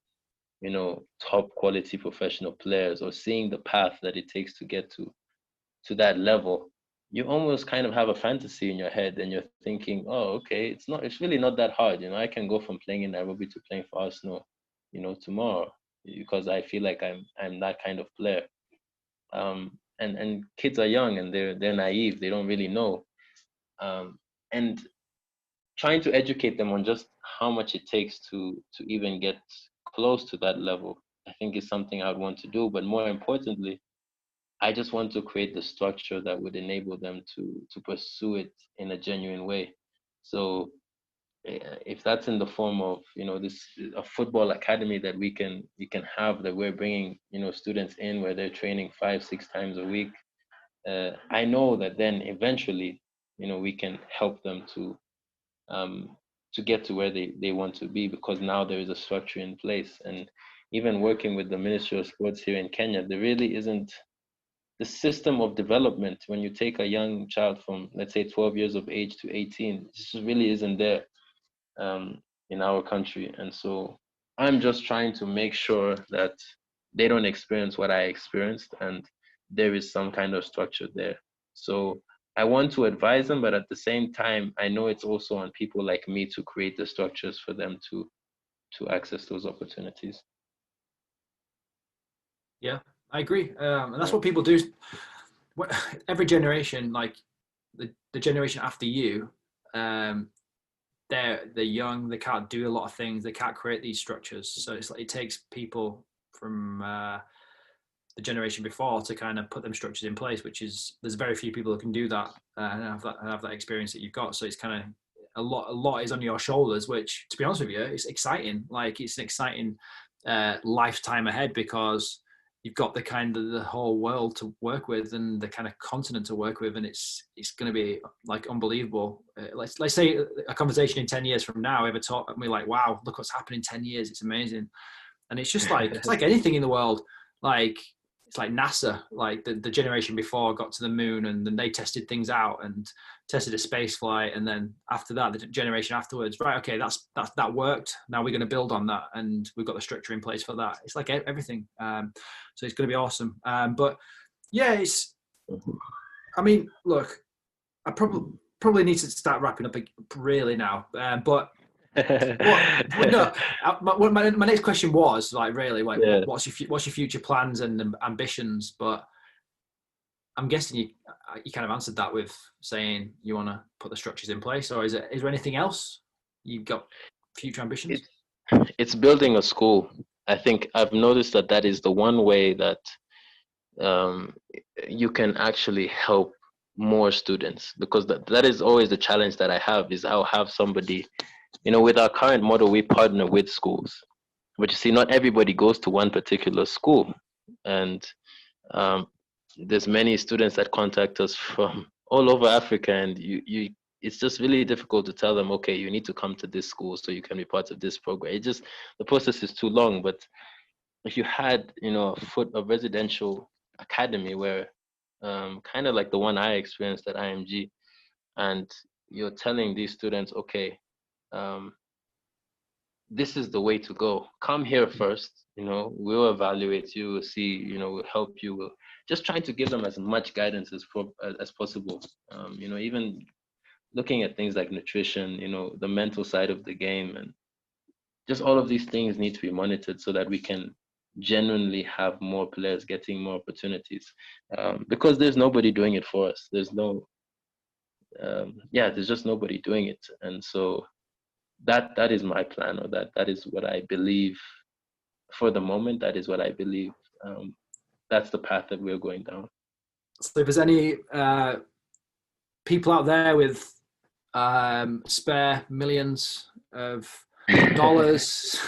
top quality professional players, or seeing the path that it takes to get to that level. You almost kind of have a fantasy in your head, and you're thinking, oh, okay, it's really not that hard. I can go from playing in Nairobi to playing for Arsenal, tomorrow, because I feel like I'm that kind of player. And kids are young, and they're naive. They don't really know. And trying to educate them on just how much it takes to even get close to that level, I think is something I would want to do. But more importantly, I just want to create the structure that would enable them to pursue it in a genuine way. So if that's in the form of, a football academy that we can have, that we're bringing, students in where they're training 5-6 times a week, I know that then eventually, we can help them to get to where they want to be, because now there is a structure in place. And even working with the Ministry of Sports here in Kenya, there really isn't the system of development. When you take a young child from, let's say, 12 years of age to 18, this really isn't there in our country. And so I'm just trying to make sure that they don't experience what I experienced, and there is some kind of structure there. So I want to advise them, but at the same time, I know it's also on people like me to create the structures for them to access those opportunities. Yeah, I agree. And that's what people do. Every generation, like the generation after you, they're young, they can't do a lot of things, they can't create these structures. So it's like it takes people from the generation before to kind of put them structures in place, which is, there's very few people who can do that and have that experience that you've got. So it's kind of a lot is on your shoulders, which, to be honest with you, it's exciting. Like it's an exciting lifetime ahead, because you've got the whole world to work with and the kind of continent to work with, and it's going to be like unbelievable. Let's say a conversation in 10 years from now, ever talk and we're like, wow, look what's happened in 10 years. It's amazing. And it's just like, it's like anything in the world. Like, it's like NASA, like the generation before got to the moon, and then they tested things out and tested a space flight. And then after that, the generation afterwards, right, okay, that worked. Now we're going to build on that, and we've got the structure in place for that. It's like everything. So it's going to be awesome. But yeah, look, I probably need to start wrapping up really now. But my next question was like, really, like, what's your future plans and ambitions? But I'm guessing you kind of answered that with saying you want to put the structures in place, or is there anything else you've got future ambitions? It's building a school. I think I've noticed that is the one way that you can actually help more students, because that is always the challenge that I have, is I'll have somebody, with our current model, we partner with schools, but you see, not everybody goes to one particular school. And there's many students that contact us from all over Africa, and it's just really difficult to tell them, okay, you need to come to this school so you can be part of this program. The process is too long. But if you had, a residential academy where, kind of like the one I experienced at IMG, and you're telling these students, okay, this is the way to go. Come here first, we'll evaluate you, we'll see, we'll help you. We'll just trying to give them as much guidance as possible. Even looking at things like nutrition, the mental side of the game, and just all of these things need to be monitored so that we can genuinely have more players getting more opportunities. Because there's nobody doing it for us. There's just nobody doing it. And so that is my plan, or that is what I believe for the moment. That is what I believe. That's the path that we're going down. So if there's any people out there with spare millions of dollars,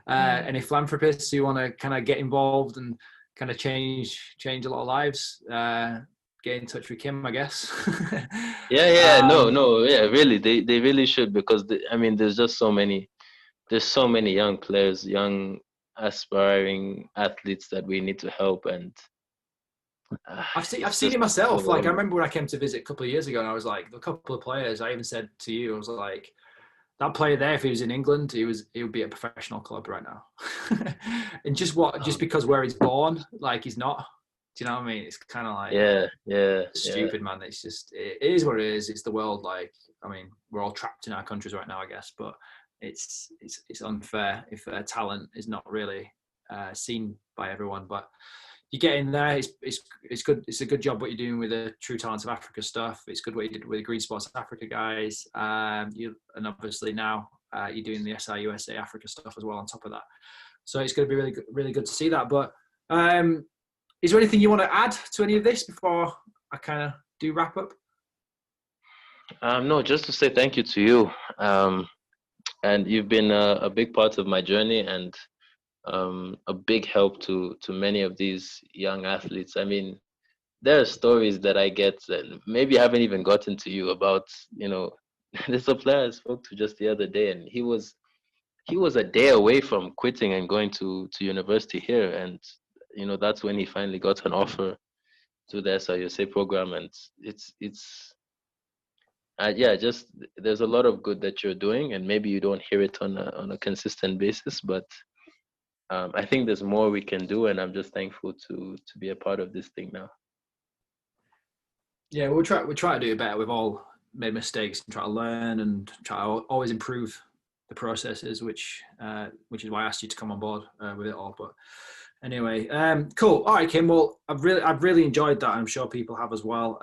any philanthropists who want to kind of get involved and kind of change a lot of lives, get in touch with Kim, I guess. Really, they really should, because there's just so many young players, young aspiring athletes that we need to help. And I've seen it myself. Like, I remember when I came to visit a couple of years ago, and I was like, a couple of players, I even said to you, I was like, that player there, if he was in England, he would be at a professional club right now. And just because where he's born, like, he's not. Do you know what I mean? It's kind of like stupid, man. It's just, it is what it is. It's the world. Like, we're all trapped in our countries right now, I guess. But it's unfair if talent is not really seen by everyone. But you get in there, it's good. It's a good job what you're doing with the True Talents of Africa stuff. It's good what you did with the Green Sports Africa guys. And obviously now you're doing the SRUSA Africa stuff as well on top of that. So it's going to be really good, really good to see that. But is there anything you want to add to any of this before I kind of do wrap up? No, just to say thank you to you. And you've been a big part of my journey, and a big help to many of these young athletes. There are stories that I get that maybe I haven't even gotten to you about. There's a player I spoke to just the other day, and he was a day away from quitting and going to university here, and that's when he finally got an offer to the SRUSA program. And just there's a lot of good that you're doing, and maybe you don't hear it on a consistent basis, but I think there's more we can do, and I'm just thankful to be a part of this thing now. Yeah, we'll try to do it better. We've all made mistakes and try to learn and try to always improve the processes, which is why I asked you to come on board with it all. But anyway, cool. All right, Kim. Well, I've really enjoyed that. I'm sure people have as well.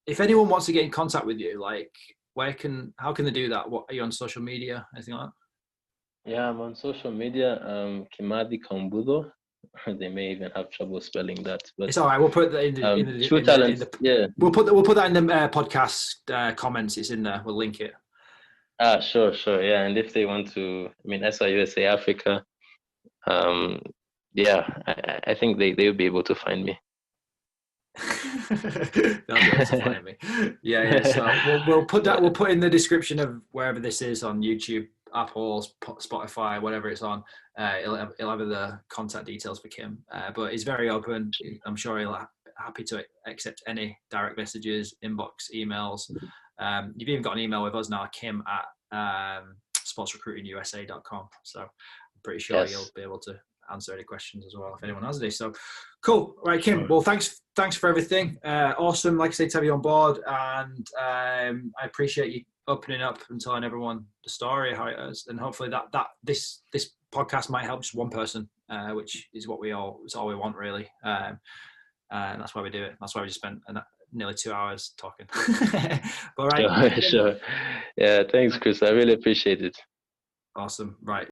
If anyone wants to get in contact with you, like, how can they do that? What are you on social media? Anything like that? Yeah, I'm on social media. Kimadi Kaumbutho. They may even have trouble spelling that, but it's all right. We'll put that True Talents. We'll put that in the podcast comments. It's in there. We'll link it. Sure. Yeah, and if they want to, SRUSA Africa. I think they'll be able to find me. Yeah. So we'll put in the description of wherever this is on YouTube, Apple, Spotify, whatever it's on. It'll have the contact details for Kim. But he's very open. I'm sure he'll happy to accept any direct messages, inbox, emails. You've even got an email with us now, Kim at sportsrecruitingusa.com. So I'm pretty sure you'll be able to answer any questions as well if anyone has any. So cool. All right, Kim. Well, thanks for everything. Awesome. Like I say, to have you on board, and I appreciate you opening up and telling everyone the story, how it is, and hopefully that this podcast might help just one person, which is it's all we want, really. And that's why we do it. That's why we just spent nearly 2 hours talking. All right. Sure. Yeah. Thanks, Chris. I really appreciate it. Awesome. Right.